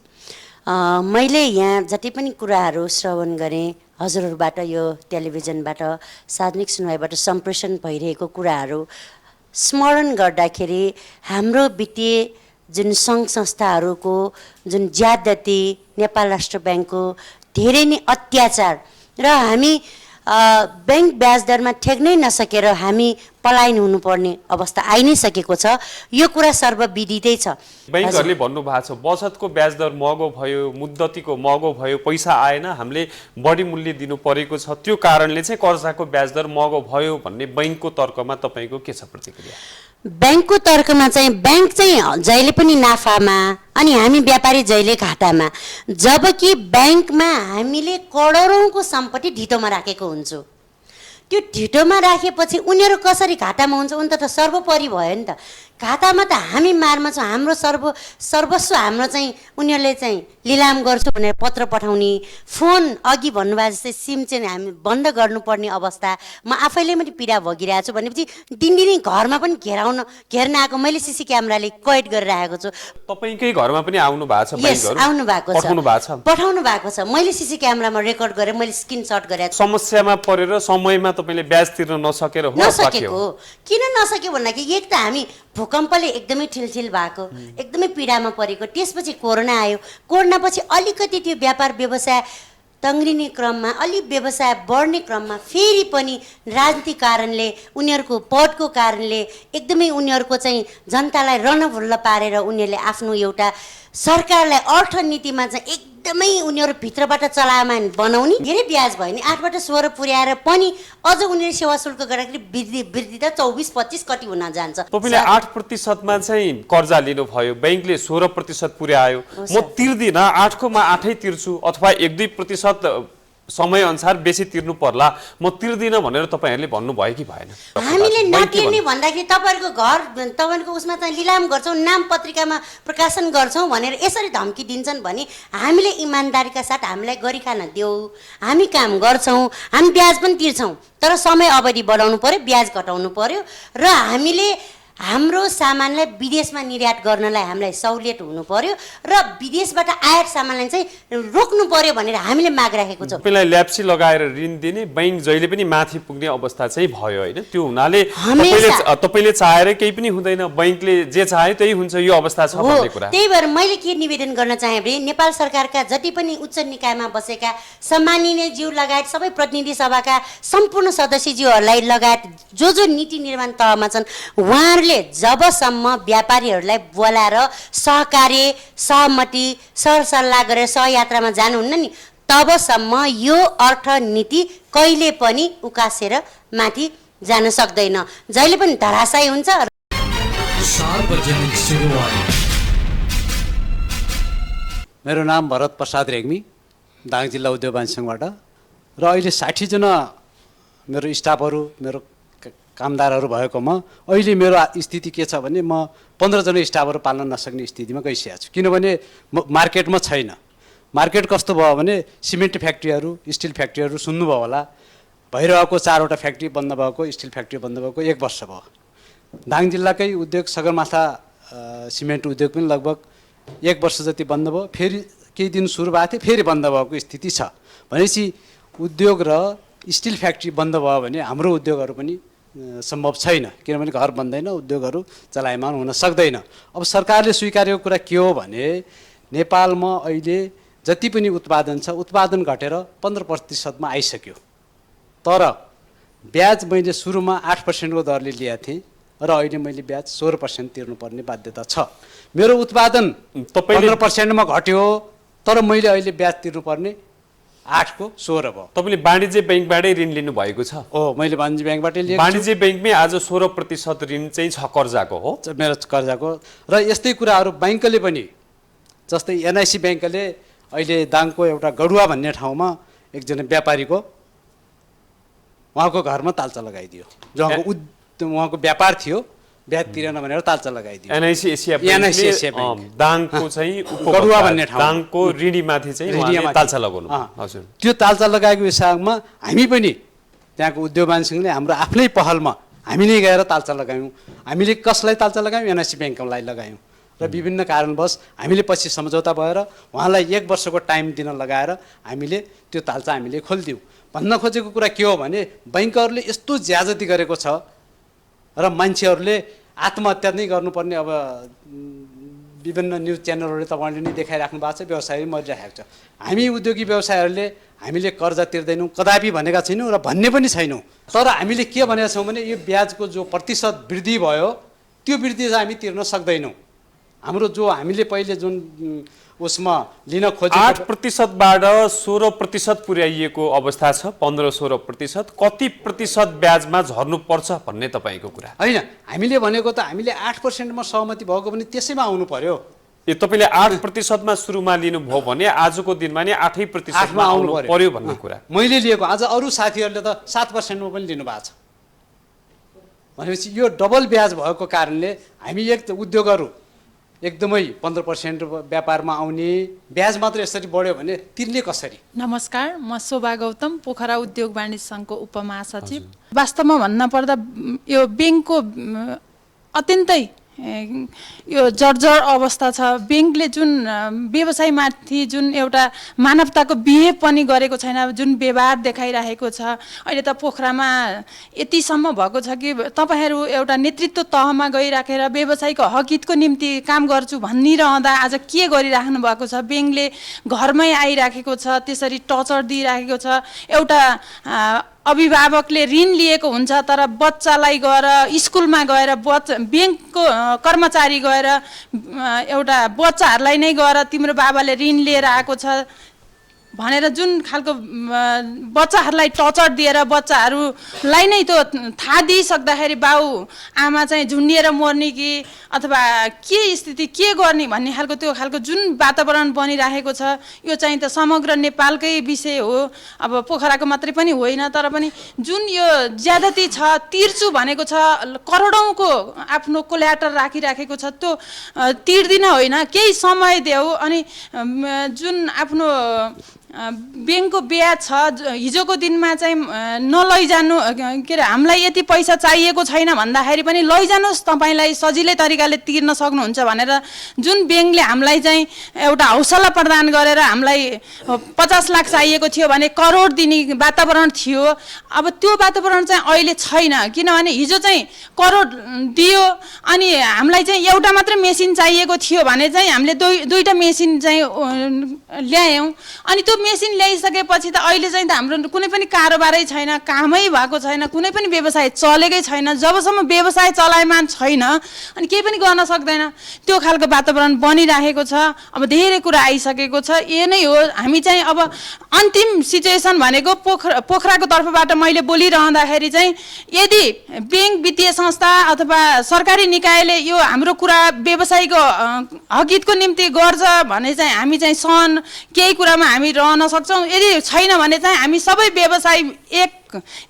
Speaker 3: मैले यहाँ जति पनि कुराहरू श्रवण गरेँ हजुरहरूबाट, यो टेलिभिजनबाट, सार्वजनिक सुनवाईबाट सम्प्रेषण भइरहेको कुराहरू स्मरण गर्दाखेरि हाम्रो वित्तीय जुन सङ्घ संस्थाहरूको जुन ज्यादती, नेपाल राष्ट्र ब्याङ्कको धेरै नै अत्याचार र हामी ब्याङ्क ब्याज दरमा ठेक्नै नसकेर हामी पलायन हुनुपर्ने अवस्था आइ नै सकेको छ। यो कुरा सर्वविदितै छ।
Speaker 1: बैंकहरूले भन्नुभएको छ बचतको ब्याज दर महँगो भयो, मुद्दतीको महँगो भयो, पैसा आएन, हामीले बढी मूल्य दिनु परेको छ, त्यो कारणले चाहिँ कर्जाको ब्याज दर महँगो भयो भन्ने बैंकको तर्कमा तपाईँको के छ प्रतिक्रिया?
Speaker 3: ब्याङ्कको तर्कमा चाहिँ ब्याङ्क चाहिँ जहिले पनि नाफामा अनि हामी व्यापारी जहिले घाटामा, जबकि ब्याङ्कमा हामीले करोडौँको सम्पत्ति ढिटोमा राखेको हुन्छौँ। त्यो ढिटोमा राखेपछि उनीहरू कसरी घाटामा हुन्छ? उनी त सर्वोपरि भयो नि त। घाटामा त हामी मारमा छौँ। हाम्रो सर्वस्व हाम्रो चाहिँ उनीहरूले चाहिँ लिलाम गर्छु भनेर पत्र पठाउने, फोन अघि भन्नुभयो जस्तै सिम चाहिँ हामी बन्द गर्नुपर्ने अवस्था, म आफैले पनि पीडा भोगिरहेको छु भनेपछि दिनदिनै घरमा पनि घेर्न आएको मैले सिसी क्यामेराले कैद गरेर राखेको छु।
Speaker 1: तपाईँकै घरमा पनि आउनु भएको छ?
Speaker 3: आउनु भएको छ, पठाउनु भएको छ। मैले सिसी क्यामेरामा रेकर्ड गरेर मैले स्क्रिनसट गरेर।
Speaker 1: समस्यामा परेर समयमा तपाईँले ब्याज तिर्न नसकेर हो?
Speaker 3: नसकेको किन नसक्यो भन्दाखेरि एक त हामी भूकम्पले एकदमै ठिलठिल भएको, एकदमै पीडामा परेको, त्यसपछि कोरोना आयो। कोरोनापछि अलिकति त्यो व्यापार व्यवसाय तङ्ग्रिने क्रममा, अलिक व्यवसाय बढ्ने क्रममा फेरि पनि राजनीतिक कारणले, उनीहरूको पदको कारणले एकदमै उनीहरूको चाहिँ जनतालाई रणभुल्ल पारेर उनीहरूले आफ्नो एउटा सरकारलाई अर्थनीतिमा चाहिँ एकदमै उनीहरू भित्रबाट चलायमान बनाउने, धेरै ब्याज भयो नि 8बाट 16 पुर्याएर पनि अझ उनीहरू सेवा शुल्क गर्दाखेरि वृद्धि त 24-25 कति हुन जान्छ।
Speaker 1: तपाईँले 8%मा चाहिँ कर्जा लिनुभयो, बैंकले 16% पुर्यायो, म तिर्दिनँ, 8को मा 8 तिर्छु अथवा 1-2% समय अनुसार बेसी तिर्नु पर्ला, म तिर्दिनँ भनेर तपाईँहरूले भन्नुभयो कि भएन?
Speaker 3: हामीले नतिर्ने भन्दाखेरि तपाईँहरूको घर, तपाईँहरूको उसमा चाहिँ लिलाम गर्छौँ, नाम पत्रिकामा प्रकाशन गर्छौँ भनेर यसरी धम्की दिन्छन् भने हामीले इमान्दारीका साथ हामीलाई गरी खान देऊ, हामी काम गर्छौँ, हामी ब्याज पनि तिर्छौँ, तर समय अवधि बढाउनु पर्यो, ब्याज घटाउनु पर्यो र हामीले हाम्रो सामानलाई विदेशमा निर्यात गर्नलाई हामीलाई सहुलियत हुनु पर्यो र विदेशबाट आयात सामानलाई चाहिँ रोक्नु पर्यो भनेर हामीले माग राखेको छौँ।
Speaker 1: तपाईँलाई ल्याप्सी लगाएर ऋण दिने बैंक जहिले पनि माथि पुग्ने अवस्था चाहिँ भयो होइन? त्यो हुनाले तपाईँले चाहेर केही पनि हुँदैन, बैंकले जे चाह्यो त्यही हुन्छ, यो अवस्था छ भन्ने कुरा।
Speaker 3: त्यही भएर मैले के निवेदन गर्न चाहे भने नेपाल सरकारका जति पनि उच्च निकायमा बसेका सम्माननीय ज्यू लगायत सबै प्रतिनिधि सभाका सम्पूर्ण सदस्यज्यूहरूलाई लगायत जो नीति निर्माण तहमा छन् उहाँहरूले जबसम्म व्यापारीहरूलाई बोलाएर सहकार्य, सहमति, सरसल्लाह गरेर सहयात्रामा जानुहुन्न नि तबसम्म यो अर्थनीति कहिले पनि उकासेर माथि जान सक्दैन, जहिले पनि धराशायी हुन्छ।
Speaker 7: मेरो नाम भरत प्रसाद रेग्मी, दाङ जिल्ला उद्योग वाणिज्य सङ्घबाट र अहिले 60 जना मेरो स्टाफहरू मेरो कामदारहरू भएकोमा अहिले मेरो स्थिति के छ भने म 15 जना स्टाफहरू पाल्न नसक्ने स्थितिमा गइसकेको छु। किनभने मार्केटमा छैन। मार्केट कस्तो भयो भने सिमेन्ट फ्याक्ट्रीहरू स्टिल फ्याक्ट्रीहरू सुन्नुभयो होला, भइरहेको 4वटा फ्याक्ट्री बन्द भएको, स्टिल फ्याक्ट्री बन्द भएको 1 वर्ष भयो। दाङ जिल्लाकै उद्योग सगरमाथा सिमेन्ट उद्योग पनि लगभग 1 वर्ष जति बन्द भयो, फेरि केही दिन सुरु भएको थियो, फेरि बन्द भएको स्थिति छ। भनेपछि उद्योग र स्टिल फ्याक्ट्री बन्द भयो भने हाम्रो उद्योगहरू पनि सम्भव छैन, किनभने घर बन्दैन, उद्योगहरू चलायमान हुन सक्दैन। अब सरकारले स्वीकारेको कुरा के हो भने नेपालमा अहिले जति पनि उत्पादन छ उत्पादन घटेर 15% मा आइसक्यो। तर ब्याज मैले सुरुमा 8% को दरले लिएको थिएँ र अहिले मैले ब्याज 16% तिर्नुपर्ने बाध्यता छ। मेरो उत्पादन 15% मा घट्यो तर मैले अहिले ब्याज तिर्नुपर्ने 8 को 16 भयो।
Speaker 1: तपाईले वाणिज्य बैंकबाटै ऋण लिनु भएको छ?
Speaker 7: हो, मैले वाणिज्य बैंकबाटै लिएको छु।
Speaker 1: वाणिज्य बैंकमै आज 16% ऋण चाहिँ छ कर्जाको हो?
Speaker 7: मेरो कर्जाको। र यस्तै कुराहरू बैंकले पनि, जस्तै एनआईसी बैंकले अहिले दाङको एउटा गडुवा भन्ने ठाउँमा एकजना व्यापारीको उहाँको घरमा तालचा लगाइदियो। उहाँको व्यापार थियो, ब्याज तिरेन भनेर तालचा लगाइदियो।
Speaker 1: एनआईसी एसिया बैंक दाङको चाहिँ
Speaker 7: गडुवा भन्ने ठाउँ
Speaker 1: दाङको ऋणीमाथि चाहिँ उहाँले तालचा लगाउनु।
Speaker 7: हजुर, त्यो तालचा लगाएको हिसाबमा हामी पनि त्यहाँको उद्योग वाणिज्यले हाम्रो आफ्नै पहलमा हामी नै गएर तालचा लगायौँ। हामीले कसलाई तालचा लगायौँ? एनआईसी बैंकलाई लगायौँ। र विभिन्न कारणवश हामीले पछि सम्झौता भएर उहाँलाई 1 वर्षको टाइम दिन लगाएर हामीले त्यो तालचा हामीले खोलिदियौँ। भन्न खोजेको कुरा के हो भने बैंकहरूले यस्तो ज्याजती गरेको छ र मान्छेहरूले आत्महत्या नै गर्नुपर्ने, अब विभिन्न न्युज च्यानलहरूले तपाईँले नै देखाइराख्नु भएको छ, व्यवसायले मरिरहेको छ। हामी उद्योगी व्यवसायहरूले हामीले कर्जा तिर्दैनौँ कदापि भनेका छैनौँ र भन्ने पनि छैनौँ। तर हामीले के भनेका छौँ भने यो ब्याजको जो प्रतिशत वृद्धि भयो त्यो वृद्धि चाहिँ हामी तिर्न सक्दैनौँ। हाम्रो जो हामीले पहिले जुन उसमा लिन खोजेको
Speaker 1: 8% बाट 16% पुर्याइएको अवस्था छ, 15-16%। कति प्रतिशत ब्याजमा झर्नु पर्छ भन्ने तपाईको कुरा
Speaker 7: हैन? हामीले भनेको त हामीले 8% मा सहमति भएको पनि त्यसैमा आउनु पर्यो।
Speaker 1: यो तपाईले 8% मा सुरुमा लिनुभयो भने आजको दिनमा नि 8% मा आउनु पर्यो भन्ने कुरा
Speaker 7: मैले लिएको। आज अरु साथीहरूले त 7% मा पनि लिनु भएको छ। भनेपछि यो डबल ब्याज भएको कारणले हामी एक उद्योगहरू एकदमै 15% व्यापारमा आउने, ब्याज मात्र यसरी बढ्यो भने तिर्ने कसरी?
Speaker 6: नमस्कार, म शोभा गौतम, पोखरा उद्योग वाणिज्य सङ्घको उपमहासचिव। वास्तवमा भन्न पर्दा यो बैंकको अत्यन्तै यो जर्जर अवस्था छ। बैंकले जुन व्यवसायमाथि जुन एउटा मानवताको बिहेव पनि गरेको छैन, जुन व्यवहार देखाइरहेको छ। अहिले त पोखरामा यतिसम्म भएको छ कि तपाईहरू एउटा नेतृत्व तहमा गइराखेर व्यवसायको हकितको निम्ति काम गर्छु भनिरहँदा आज के गरिराख्नु भएको छ? बैंकले घरमै आइराखेको छ, त्यसरी टर्चर दिइराखेको छ। एउटा अभिभावकले ऋण लिएको हुन्छ तर बच्चालाई गएर स्कुलमा गएर बैंकको कर्मचारी गएर एउटा बच्चाहरूलाई नै गएर तिम्रो बाबाले ऋण लिएर आएको छ भनेर जुन खालको बच्चाहरूलाई टर्चर दिएर बच्चाहरूलाई नै त्यो थाहा दिइसक्दाखेरि बाउ आमा चाहिँ झुन्डिएर मर्ने कि अथवा के स्थिति के गर्ने भन्ने खालको त्यो खालको जुन वातावरण बनिरहेको छ, यो चाहिँ त समग्र नेपालकै विषय हो। अब पोखराको मात्रै पनि होइन, तर पनि जुन यो ज्यादती छ, तिर्छु भनेको छ, करोडौँको आफ्नो कोल्याटर राखिराखेको छ, त्यो तिर्दिन होइन, केही समय देऊ। अनि जुन आफ्नो बैंकको ब्याज छ, हिजोको दिनमा चाहिँ नलैजानु, के अरे हामीलाई यति पैसा चाहिएको छैन भन्दाखेरि पनि लैजानुहोस्, तपाईँलाई सजिलै तरिकाले तिर्न सक्नुहुन्छ भनेर जुन बैंकले हामीलाई चाहिँ एउटा हौसला प्रदान गरेर हामीलाई 50 लाख चाहिएको थियो भने करोड दिने वातावरण थियो। अब त्यो वातावरण चाहिँ अहिले छैन, किनभने हिजो चाहिँ करोड दियो अनि हामीलाई चाहिँ एउटा मात्रै मेसिन चाहिएको थियो भने चाहिँ हामीले दुईटा मेसिन चाहिँ ल्यायौँ। अनि त्यो मेसिन ल्याइसकेपछि त अहिले चाहिँ त हाम्रो कुनै पनि कारोबारै छैन, कामै भएको छैन, कुनै पनि व्यवसाय चलेकै छैन। जबसम्म व्यवसाय चलायमान छैन अनि केही पनि गर्न सक्दैन, त्यो खालको वातावरण बनिरहेको छ। अब धेरै कुरा आइसकेको छ। यो नै हो, हामी चाहिँ अब अन्तिम सिचुएसन भनेको पोखराको तर्फबाट मैले बोलिरहँदाखेरि चाहिँ यदि बैंक, वित्तीय संस्था अथवा सरकारी निकायले यो हाम्रो कुरा व्यवसायको हकितको निम्ति गर्छ भने चाहिँ हामी चाहिँ सहन, केही कुरामा हामी रहन बचाउन सक्छौँ। यदि छैन भने चाहिँ हामी सबै व्यवसायी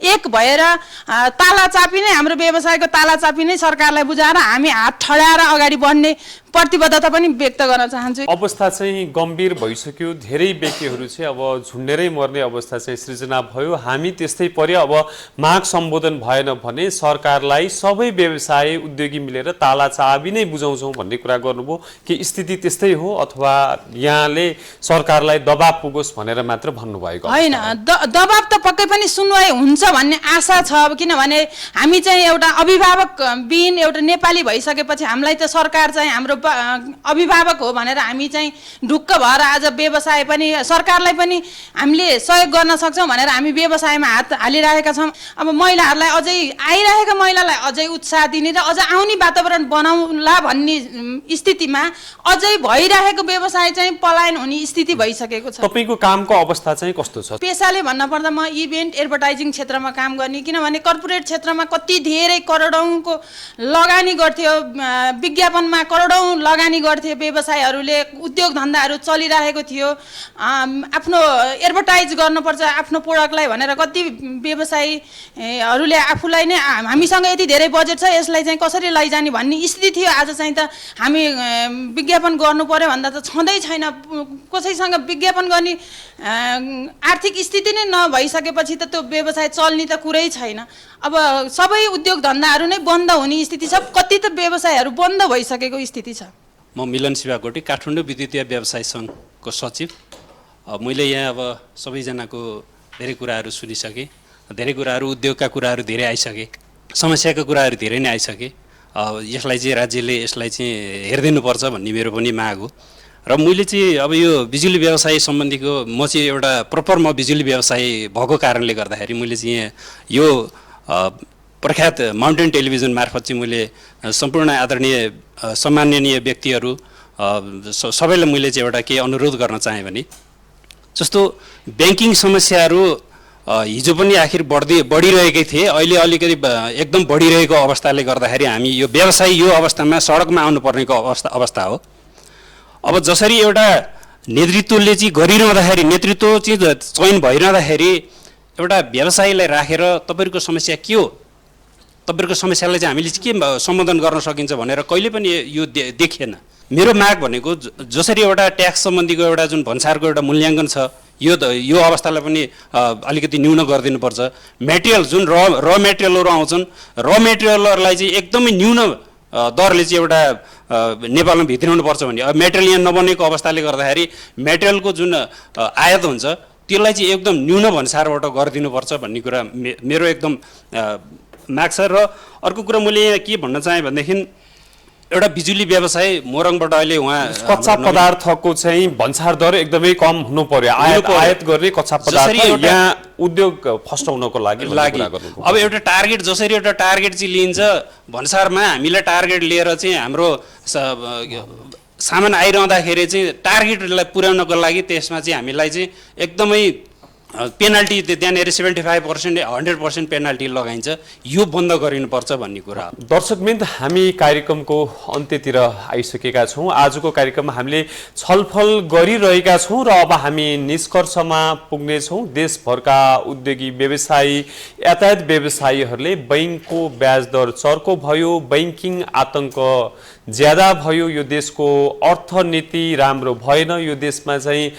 Speaker 6: एक भएर ताला चापी नै हाम्रो व्यवसायको ताला चापी नै सरकारलाई बुझाएर हामी हात ठडाएर अगाडि बढ्ने प्रतिबद्धता पनि व्यक्त गर्न चाहन्छु।
Speaker 1: अवस्था चाहिँ गम्भीर भइसक्यो, धेरै व्यक्तिहरू चाहिँ अब झुन्डेरै मर्ने अवस्था चाहिँ सृजना भयो। हामी त्यस्तै पर्यो, अब माग सम्बोधन भएन भने सरकारलाई सबै व्यवसाय उद्योगी मिलेर ताला चाबी नै बुझाउँछौँ भन्ने कुरा गर्नुभयो कि स्थिति त्यस्तै हो अथवा यहाँले सरकारलाई दबाब पुगोस् भनेर मात्र भन्नुभएको?
Speaker 6: होइन, दबाब त पक्कै पनि सुनवाई हुन्छ भन्ने आशा छ। किनभने हामी चाहिँ एउटा अभिभावक बिन एउटा नेपाली भइसकेपछि हामीलाई त सरकार चाहिँ हाम्रो अभिभावक हो भनेर हामी चाहिँ ढुक्क भएर आज व्यवसाय पनि सरकारलाई पनि हामीले सहयोग गर्न सक्छौँ भनेर हामी व्यवसायमा हात हालिरहेका छौँ। अब महिलाहरूलाई अझै आइरहेका महिलालाई अझै उत्साह दिने र अझ आउने वातावरण बनाउला भन्ने स्थितिमा अझै भइरहेको व्यवसाय चाहिँ पलायन हुने स्थिति भइसकेको छ।
Speaker 1: तपाईँको कामको अवस्था चाहिँ कस्तो छ?
Speaker 6: पेसाले भन्नुपर्दा म इभेन्ट एडभर्टाइजिङ क्षेत्रमा काम गर्ने, किनभने कर्पोरेट क्षेत्रमा कति धेरै करोडौँको लगानी गर्थ्यो, विज्ञापनमा करोडौँ लगानी गर्थे व्यवसायहरूले, उद्योग धन्दाहरू चलिरहेको थियो। आफ्नो एडभर्टाइज गर्नुपर्छ आफ्नो प्रोडक्टलाई भनेर कति व्यवसायीहरूले आफूलाई नै हामीसँग यति धेरै बजेट छ यसलाई चाहिँ कसरी लैजाने भन्ने स्थिति थियो। आज चाहिँ त हामी विज्ञापन गर्नु पर्यो भन्दा त छँदै छैन। कसैसँग विज्ञापन गर्ने आर्थिक स्थिति नै नभइसकेपछि त त्यो व्यवसाय चल्ने त कुरै छैन। अब सबै उद्योग धन्दाहरू नै बन्द हुने स्थिति छ, कति त व्यवसायहरू बन्द भइसकेको स्थिति छ।
Speaker 8: म मिलन शिवाकोटी, काठमाडौँ विद्युतीय व्यवसाय सङ्घको सचिव। मैले यहाँ अब सबैजनाको धेरै कुराहरू सुनिसकेँ, धेरै कुराहरू उद्योगका कुराहरू धेरै आइसके, समस्याका कुराहरू धेरै नै आइसके। यसलाई चाहिँ राज्यले यसलाई चाहिँ हेरिदिनुपर्छ भन्ने मेरो पनि माग हो। र मैले चाहिँ अब यो बिजुली व्यवसाय सम्बन्धीको म चाहिँ एउटा प्रपर म बिजुली व्यवसाय भएको कारणले गर्दाखेरि मैले चाहिँ यो प्रख्यात माउन्टेन टेलिभिजन मार्फत चाहिँ मैले सम्पूर्ण आदरणीय सम्माननीय व्यक्तिहरू सबैलाई मैले चाहिँ एउटा के अनुरोध गर्न चाहेँ भने जस्तो ब्याङ्किङ समस्याहरू हिजो पनि आखिर बढिरहेकै थिए, अहिले अलिकति एकदम बढिरहेको अवस्थाले गर्दाखेरि हामी यो व्यवसाय यो अवस्थामा सडकमा आउनुपर्नेको अवस्था हो। अब जसरी एउटा नेतृत्वले चाहिँ गरिरहँदाखेरि, नेतृत्व चाहिँ चयन भइरहँदाखेरि एउटा व्यवसायीलाई राखेर तपाईँहरूको समस्या के हो, तपाईँहरूको समस्यालाई चाहिँ हामीले के सम्बोधन गर्न सकिन्छ भनेर कहिले पनि यो देखिएन। मेरो माग भनेको जसरी एउटा ट्याक्स सम्बन्धीको एउटा जुन भन्सारको एउटा मूल्याङ्कन छ यो अवस्थालाई पनि अलिकति न्यून गरिदिनुपर्छ। मेटेरियल जुन र मेटेरियलहरू आउँछन्, र मेटेरियलहरूलाई चाहिँ एकदमै न्यून दरले चाहिँ एउटा नेपालमा भित्रिनुपर्छ भन्ने। अब मेटेरियल यहाँ नबनेको अवस्थाले गर्दाखेरि मेटेरियलको जुन आयात हुन्छ त्यसलाई चाहिँ एकदम न्यून भन्सारबाट गरिदिनुपर्छ भन्ने कुरा मेरो एकदम माग छ। र अर्को कुरा मैले यहाँ के भन्न चाहेँ भनेदेखि एउटा बिजुली व्यवसाय मोरङबाट अहिले उहाँ
Speaker 1: कच्चा पदार्थको चाहिँ भन्सार दर एकदमै कम हुनु पर्यो, आयात गर्ने कच्चा पदार्थ यहाँ उद्योग फस्टाउनको लागि।
Speaker 8: अब एउटा टार्गेट जसरी एउटा टार्गेट चाहिँ लिइन्छ भन्सारमा, हामीलाई टार्गेट लिएर चाहिँ हाम्रो सामान आइरहँदाखेरि चाहिँ टार्गेटलाई पुर्याउनको लागि त्यसमा चाहिँ हामीलाई चाहिँ एकदमै पेनाल्टी त्यहाँनिर 75% 100% पेनाल्टी लगाइन्छ। यो बन्द गरिनुपर्छ भन्ने कुरा।
Speaker 1: दर्शकवृन्द, हामी कार्यक्रमको अन्त्यतिर आइसकेका छौँ। आजको कार्यक्रममा हामीले छलफल गरिरहेका छौँ र अब हामी निष्कर्षमा पुग्नेछौँ। देशभरका उद्योगी व्यवसायी यातायात व्यवसायीहरूले बैङ्कको ब्याज दर चर्को भयो, बैङ्किङ आतङ्क ज्यादा भयो, यो देशको अर्थनीति राम्रो भएन, यो देशमा चाहिँ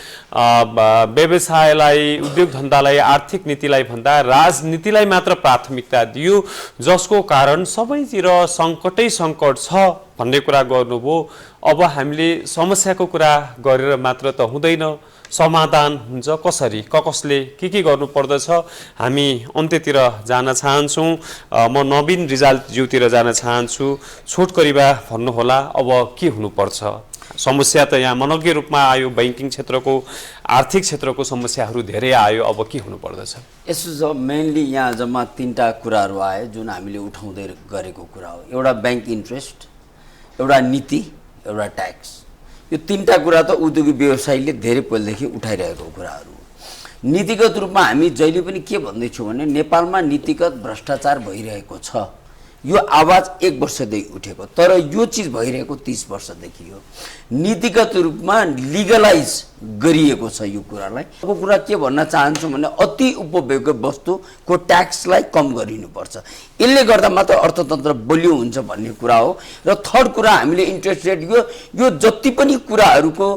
Speaker 1: व्यवसायलाई उद्योग धन्दालाई आर्थिक नीतिलाई भन्दा राजनीतिलाई मात्र प्राथमिकता दियो, जसको कारण सबैतिर सङ्कटै सङ्कट छ भन्ने कुरा गर्नुभयो। अब हामीले समस्याको कुरा गरेर मात्र त हुँदैन, समाधान हुन्छ कसरी, कसले के गर्नु पर्दछ। हामी अन्त्यतिर जान चाहन्छौँ। म नवीन रिजालज्यूतिर जान चाहन्छु। छोटकरीमा भन्नुहोला अब के हुनुपर्छ? समस्या त यहाँ मनज्ञ रूपमा आयो, बैङ्किङ क्षेत्रको आर्थिक क्षेत्रको समस्याहरू धेरै आयो, अब के हुनुपर्दछ?
Speaker 5: यसो मेनली यहाँ जम्मा 3टा कुराहरू आए जुन हामीले उठाउँदै गरेको कुरा हो। एउटा ब्याङ्क इन्ट्रेस्ट, एउटा नीति, एउटा ट्याक्स। यो 3टा कुरा त उद्योगी व्यवसायीले धेरै पहिलेदेखि उठाइरहेको कुराहरू हो। नीतिगत रूपमा हामी जहिले पनि के भन्दैछौँ भने नेपालमा नीतिगत भ्रष्टाचार भइरहेको छ। यो आवाज 1 वर्षदेखि उठेको, तर यो चिज भइरहेको 30 वर्षदेखि हो। नीतिगत रूपमा लिगलाइज गरिएको छ यो कुरालाई। अब कुरा के भन्न चाहन्छु भने अति उपभोग्य वस्तुको ट्याक्सलाई कम गरिनुपर्छ, यसले गर्दा मात्र अर्थतन्त्र बलियो हुन्छ भन्ने कुरा हो। र थर्ड कुरा हामीले इन्ट्रेस्ट रेट यो जति पनि कुराहरूको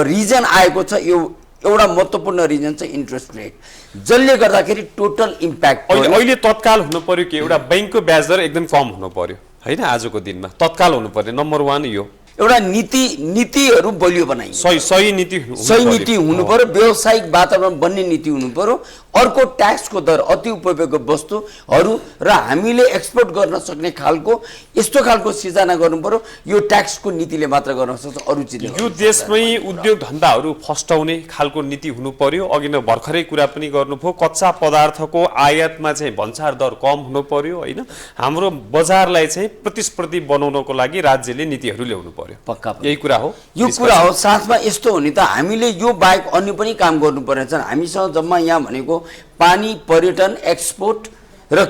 Speaker 5: रिजन आएको छ, यो एउटा महत्त्वपूर्ण रिजन चाहिँ इन्ट्रेस्ट रेट, जसले गर्दाखेरि टोटल इम्प्याक्ट
Speaker 1: अहिले तत्काल हुनु पर्यो कि एउटा बैंकको ब्याज दर एकदम कम हुनु पर्यो हैन, आजको दिनमा तत्काल हुनु पर्यो। नम्बर 1 यो
Speaker 5: एउटा नीतिहरू बलियो बनाइन्छ,
Speaker 1: सही नीति
Speaker 5: हुनु पर्यो, व्यावसायिक वातावरण बन्ने नीति हुनु पर्यो। अर्को ट्याक्सको दर अति उपभोग्य वस्तुहरू र हामीले एक्सपोर्ट गर्न सक्ने खालको यस्तो खालको सिर्जना गर्नु पर्यो। यो ट्याक्सको नीतिले मात्र गर्न सक्छ, अरू चिजले
Speaker 1: यो देशमै उद्योग धन्दाहरू फस्टाउने खालको नीति हुनु पर्यो। अघि नै भर्खरै कुरा पनि गर्नुभयो, कच्चा पदार्थको आयातमा चाहिँ भन्सार दर कम हुनु पर्यो हैन। हाम्रो बजारलाई चाहिँ प्रतिस्पर्धी बनाउनको लागि राज्यले नीतिहरू ल्याउनु पर्यो।
Speaker 5: पक्का
Speaker 1: यही कुरा हो,
Speaker 5: यो कुरा हो। साथमा यस्तो हो नि त, हामीले यो बाहेक अन्य पनि काम गर्नु पर्नेछ। हामीसँग जम्मा यहाँ भनेको पानी, पर्यटन, एक्सपोर्ट र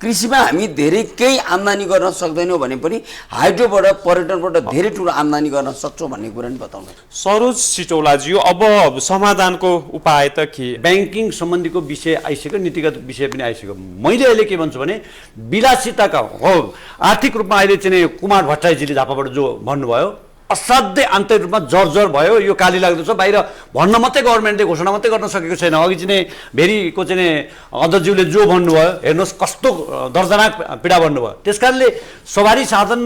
Speaker 5: कृषिमा हामी धेरै केही आम्दानी गर्न सक्दैनौँ भने पनि हाइड्रोबाट, पर्यटनबाट धेरै ठुलो आम्दानी गर्न सक्छौँ भन्ने कुरा पनि बताउनु।
Speaker 1: सरोज सिटौलाजी, अब समाधानको उपाय त के?
Speaker 4: ब्याङ्किङ सम्बन्धीको विषय आइसक्यो, नीतिगत विषय पनि आइसक्यो। मैले अहिले के भन्छु भने विलासिताका हो आर्थिक रूपमा अहिले चाहिँ कुमार भट्टराईजीले झापाबाट जो भन्नुभयो, असाध्यै आन्तरिक रूपमा जर्जर भयो। यो काली लाग्दो छ, बाहिर भन्न मात्रै गभर्मेन्टले घोषणा मात्रै गर्न सकेको छैन। अघि चाहिँ भेरीको चाहिँ अध्यक्षज्यूले जो भन्नुभयो, हेर्नुहोस् कस्तो दर्दनाक पीडा भन्नुभयो। त्यस कारणले सवारी साधन,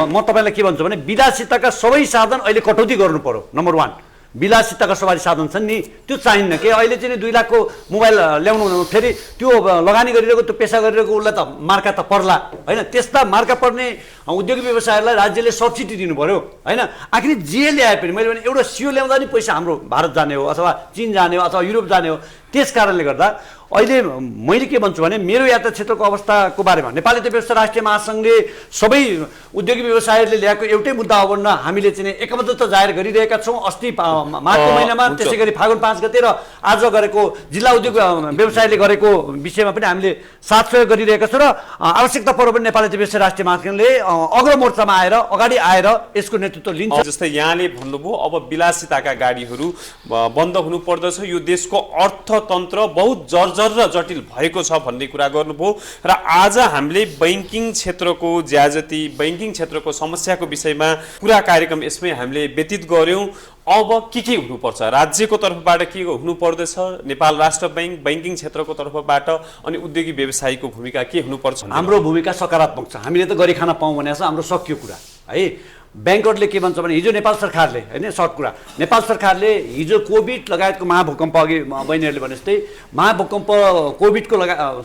Speaker 4: म तपाईँलाई के भन्छु भने विलासिताका सबै साधन अहिले कटौती गर्नु पर्यो। नम्बर 1 विलासिताका सवारी साधन छन् नि, त्यो चाहिन्न के। अहिले चाहिँ 2 लाखको मोबाइल ल्याउनु, फेरि त्यो लगानी गरिरहेको, त्यो पेसा गरिरहेको उसलाई त मार्का त पर्ला होइन। त्यस्ता मार्का पर्ने उद्योगी व्यवसायहरूलाई राज्यले सब्सिडी दिनु पर्यो होइन। आखिर जे ल्याए पनि, मैले भने एउटा सियो ल्याउँदा नि पैसा हाम्रो भारत जाने हो, अथवा चीन जाने हो, अथवा युरोप जाने हो। त्यस कारणले गर्दा अहिले मैले के भन्छु भने मेरो यातायात क्षेत्रको अवस्थाको बारेमा नेपाली व्यवसाय राष्ट्रिय महासङ्घले सबै उद्योगी व्यवसायहरूले ल्याएको एउटै मुद्दा हो भन्न हामीले चाहिँ एकबद्धता जाहेर गरिरहेका छौँ। अस्ति मार्चको महिनामा, त्यसै गरी फागुन 5 गते र आज गरेको जिल्ला उद्योग व्यवसायले गरेको विषयमा पनि हामीले साथ सहयोग गरिरहेका छौँ। र आवश्यकता पर्यो भने नेपाली व्यवसाय राष्ट्रिय महासङ्घले अग्रमोर्चामा आएर, अगाडि आएर यसको नेतृत्व लिन्छ।
Speaker 1: जस्तै यहाँले भन्नुभयो अब विलासिताका गाडीहरू बन्द हुनु पर्दछ, यो देशको अर्थतन्त्र बहुत जर्जर र जटिल भएको छ भन्ने कुरा गर्नुभयो। र आज हामीले बैंकिङ क्षेत्रको ज्याजती, बैंकिङ क्षेत्रको समस्याको विषयमा पुरा कार्यक्रम यसमै हामीले व्यतीत गर्यौं। अब के हुनुपर्छ, राज्यको तर्फबाट के हुनुपर्दछ, नेपाल राष्ट्र बैंक बैंकिङ क्षेत्रको तर्फबाट, अनि उद्योगी व्यवसायीको भूमिका के हुनुपर्छ?
Speaker 4: हाम्रो भूमिका सकारात्मक छ। हामीले त गरी खान पाऊँ भनेको छ, हाम्रो सकियो कुरा है। ब्याङ्करले के भन्छ भने हिजो नेपाल सरकारले होइन, सर्ट कुरा, नेपाल सरकारले हिजो कोभिड लगायतको महाभूकम्प, अघि बहिनीहरूले भने जस्तै महाभूकम्प कोभिडको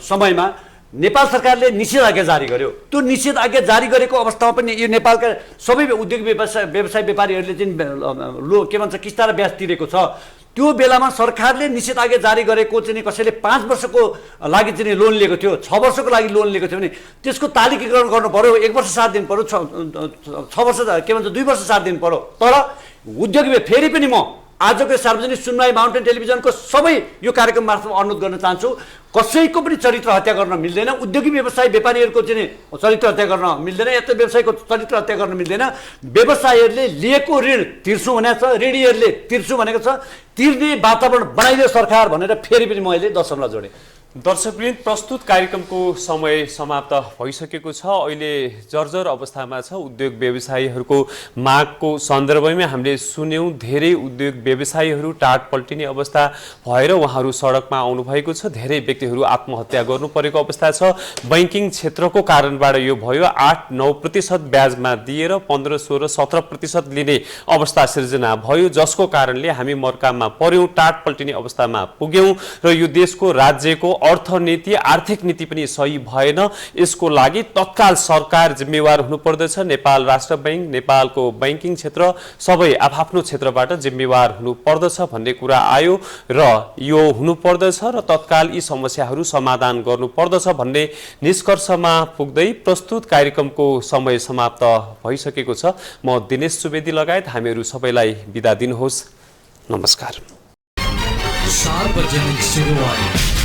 Speaker 4: समयमा नेपाल सरकारले निषेधाज्ञा जारी गर्यो। त्यो निषेधाज्ञा जारी गरेको अवस्थामा पनि यो नेपालका सबै उद्योग व्यवसाय व्यापारीहरूले चाहिँ के भन्छ किस्ता र ब्याज तिरेको छ। त्यो बेलामा सरकारले निषेधाज्ञा जारी गरेको चाहिँ कसैले 5 वर्षको लागि चाहिँ लोन लिएको थियो, 6 वर्षको लागि लोन लिएको थियो भने त्यसको तालिकीकरण गर्नु पर्यो। 1 वर्ष 7 दिन पर्यो, 6 वर्ष के भन्छ 2 वर्ष 7 दिन पर्यो। तर उद्योगी फेरि पनि म आजको सार्वजनिक सुनवाई माउन्टेन टेलिभिजनको सबै यो कार्यक्रम मार्फत अनुरोध गर्न चाहन्छु, कसैको पनि चरित्र हत्या गर्न मिल्दैन। उद्योगी व्यवसाय व्यापारीहरूको चाहिँ चरित्र हत्या गर्न मिल्दैन, यता व्यवसायको चरित्र हत्या गर्न मिल्दैन। व्यवसायीहरूले लिएको ऋण तिर्छु भनेको छ, ऋणीहरूले तिर्छु भनेको छ, तिर्ने वातावरण बनाइदियो सरकार भनेर फेरि पनि मैले दशमलव जोडेँ।
Speaker 1: दर्शकवृन्द, प्रस्तुत कार्यक्रमको समय समाप्त भइसकेको छ। अहिले जर्जर अवस्थामा छ उद्योग व्यवसायीहरूको मागको सन्दर्भमा हामीले सुन्यौं। धेरै उद्योग व्यवसायीहरू टाट पल्टिने अवस्था भएर उहाँहरू सडकमा आउनु भएको छ। धेरै व्यक्तिहरू आत्महत्या गर्नु परेको अवस्था छ। बैंकिङ क्षेत्रको कारणबाट यो भयो। 8-9% ब्याजमा दिएर 15-16-17% लिने अवस्था सिर्जना भयो, जसको कारणले हामी मर्कामा पर्यौं, टाट पल्टिने अवस्थामा पुग्यौं र यो देशको राज्यको अर्थनीति, आर्थिक नीति पनि सही भएन। यसको लागि तत्काल सरकार जिम्मेवार हुनुपर्दछ। नेपाल राष्ट्र बैंक, नेपालको बैंकिङ क्षेत्र सबै आफ्नो क्षेत्रबाट जिम्मेवार हुनुपर्दछ भन्ने कुरा आयो र यो हुनुपर्दछ र तत्काल यी समस्याहरू समाधान गर्नुपर्दछ भन्ने निष्कर्षमा पुग्दै प्रस्तुत कार्यक्रमको समय समाप्त भइसकेको छ। म दिनेश सुवेदी लगायत हामीहरू सबैलाई बिदा दिनुहोस्। नमस्कार।
Speaker 9: सार्वजनिक सुनवाई।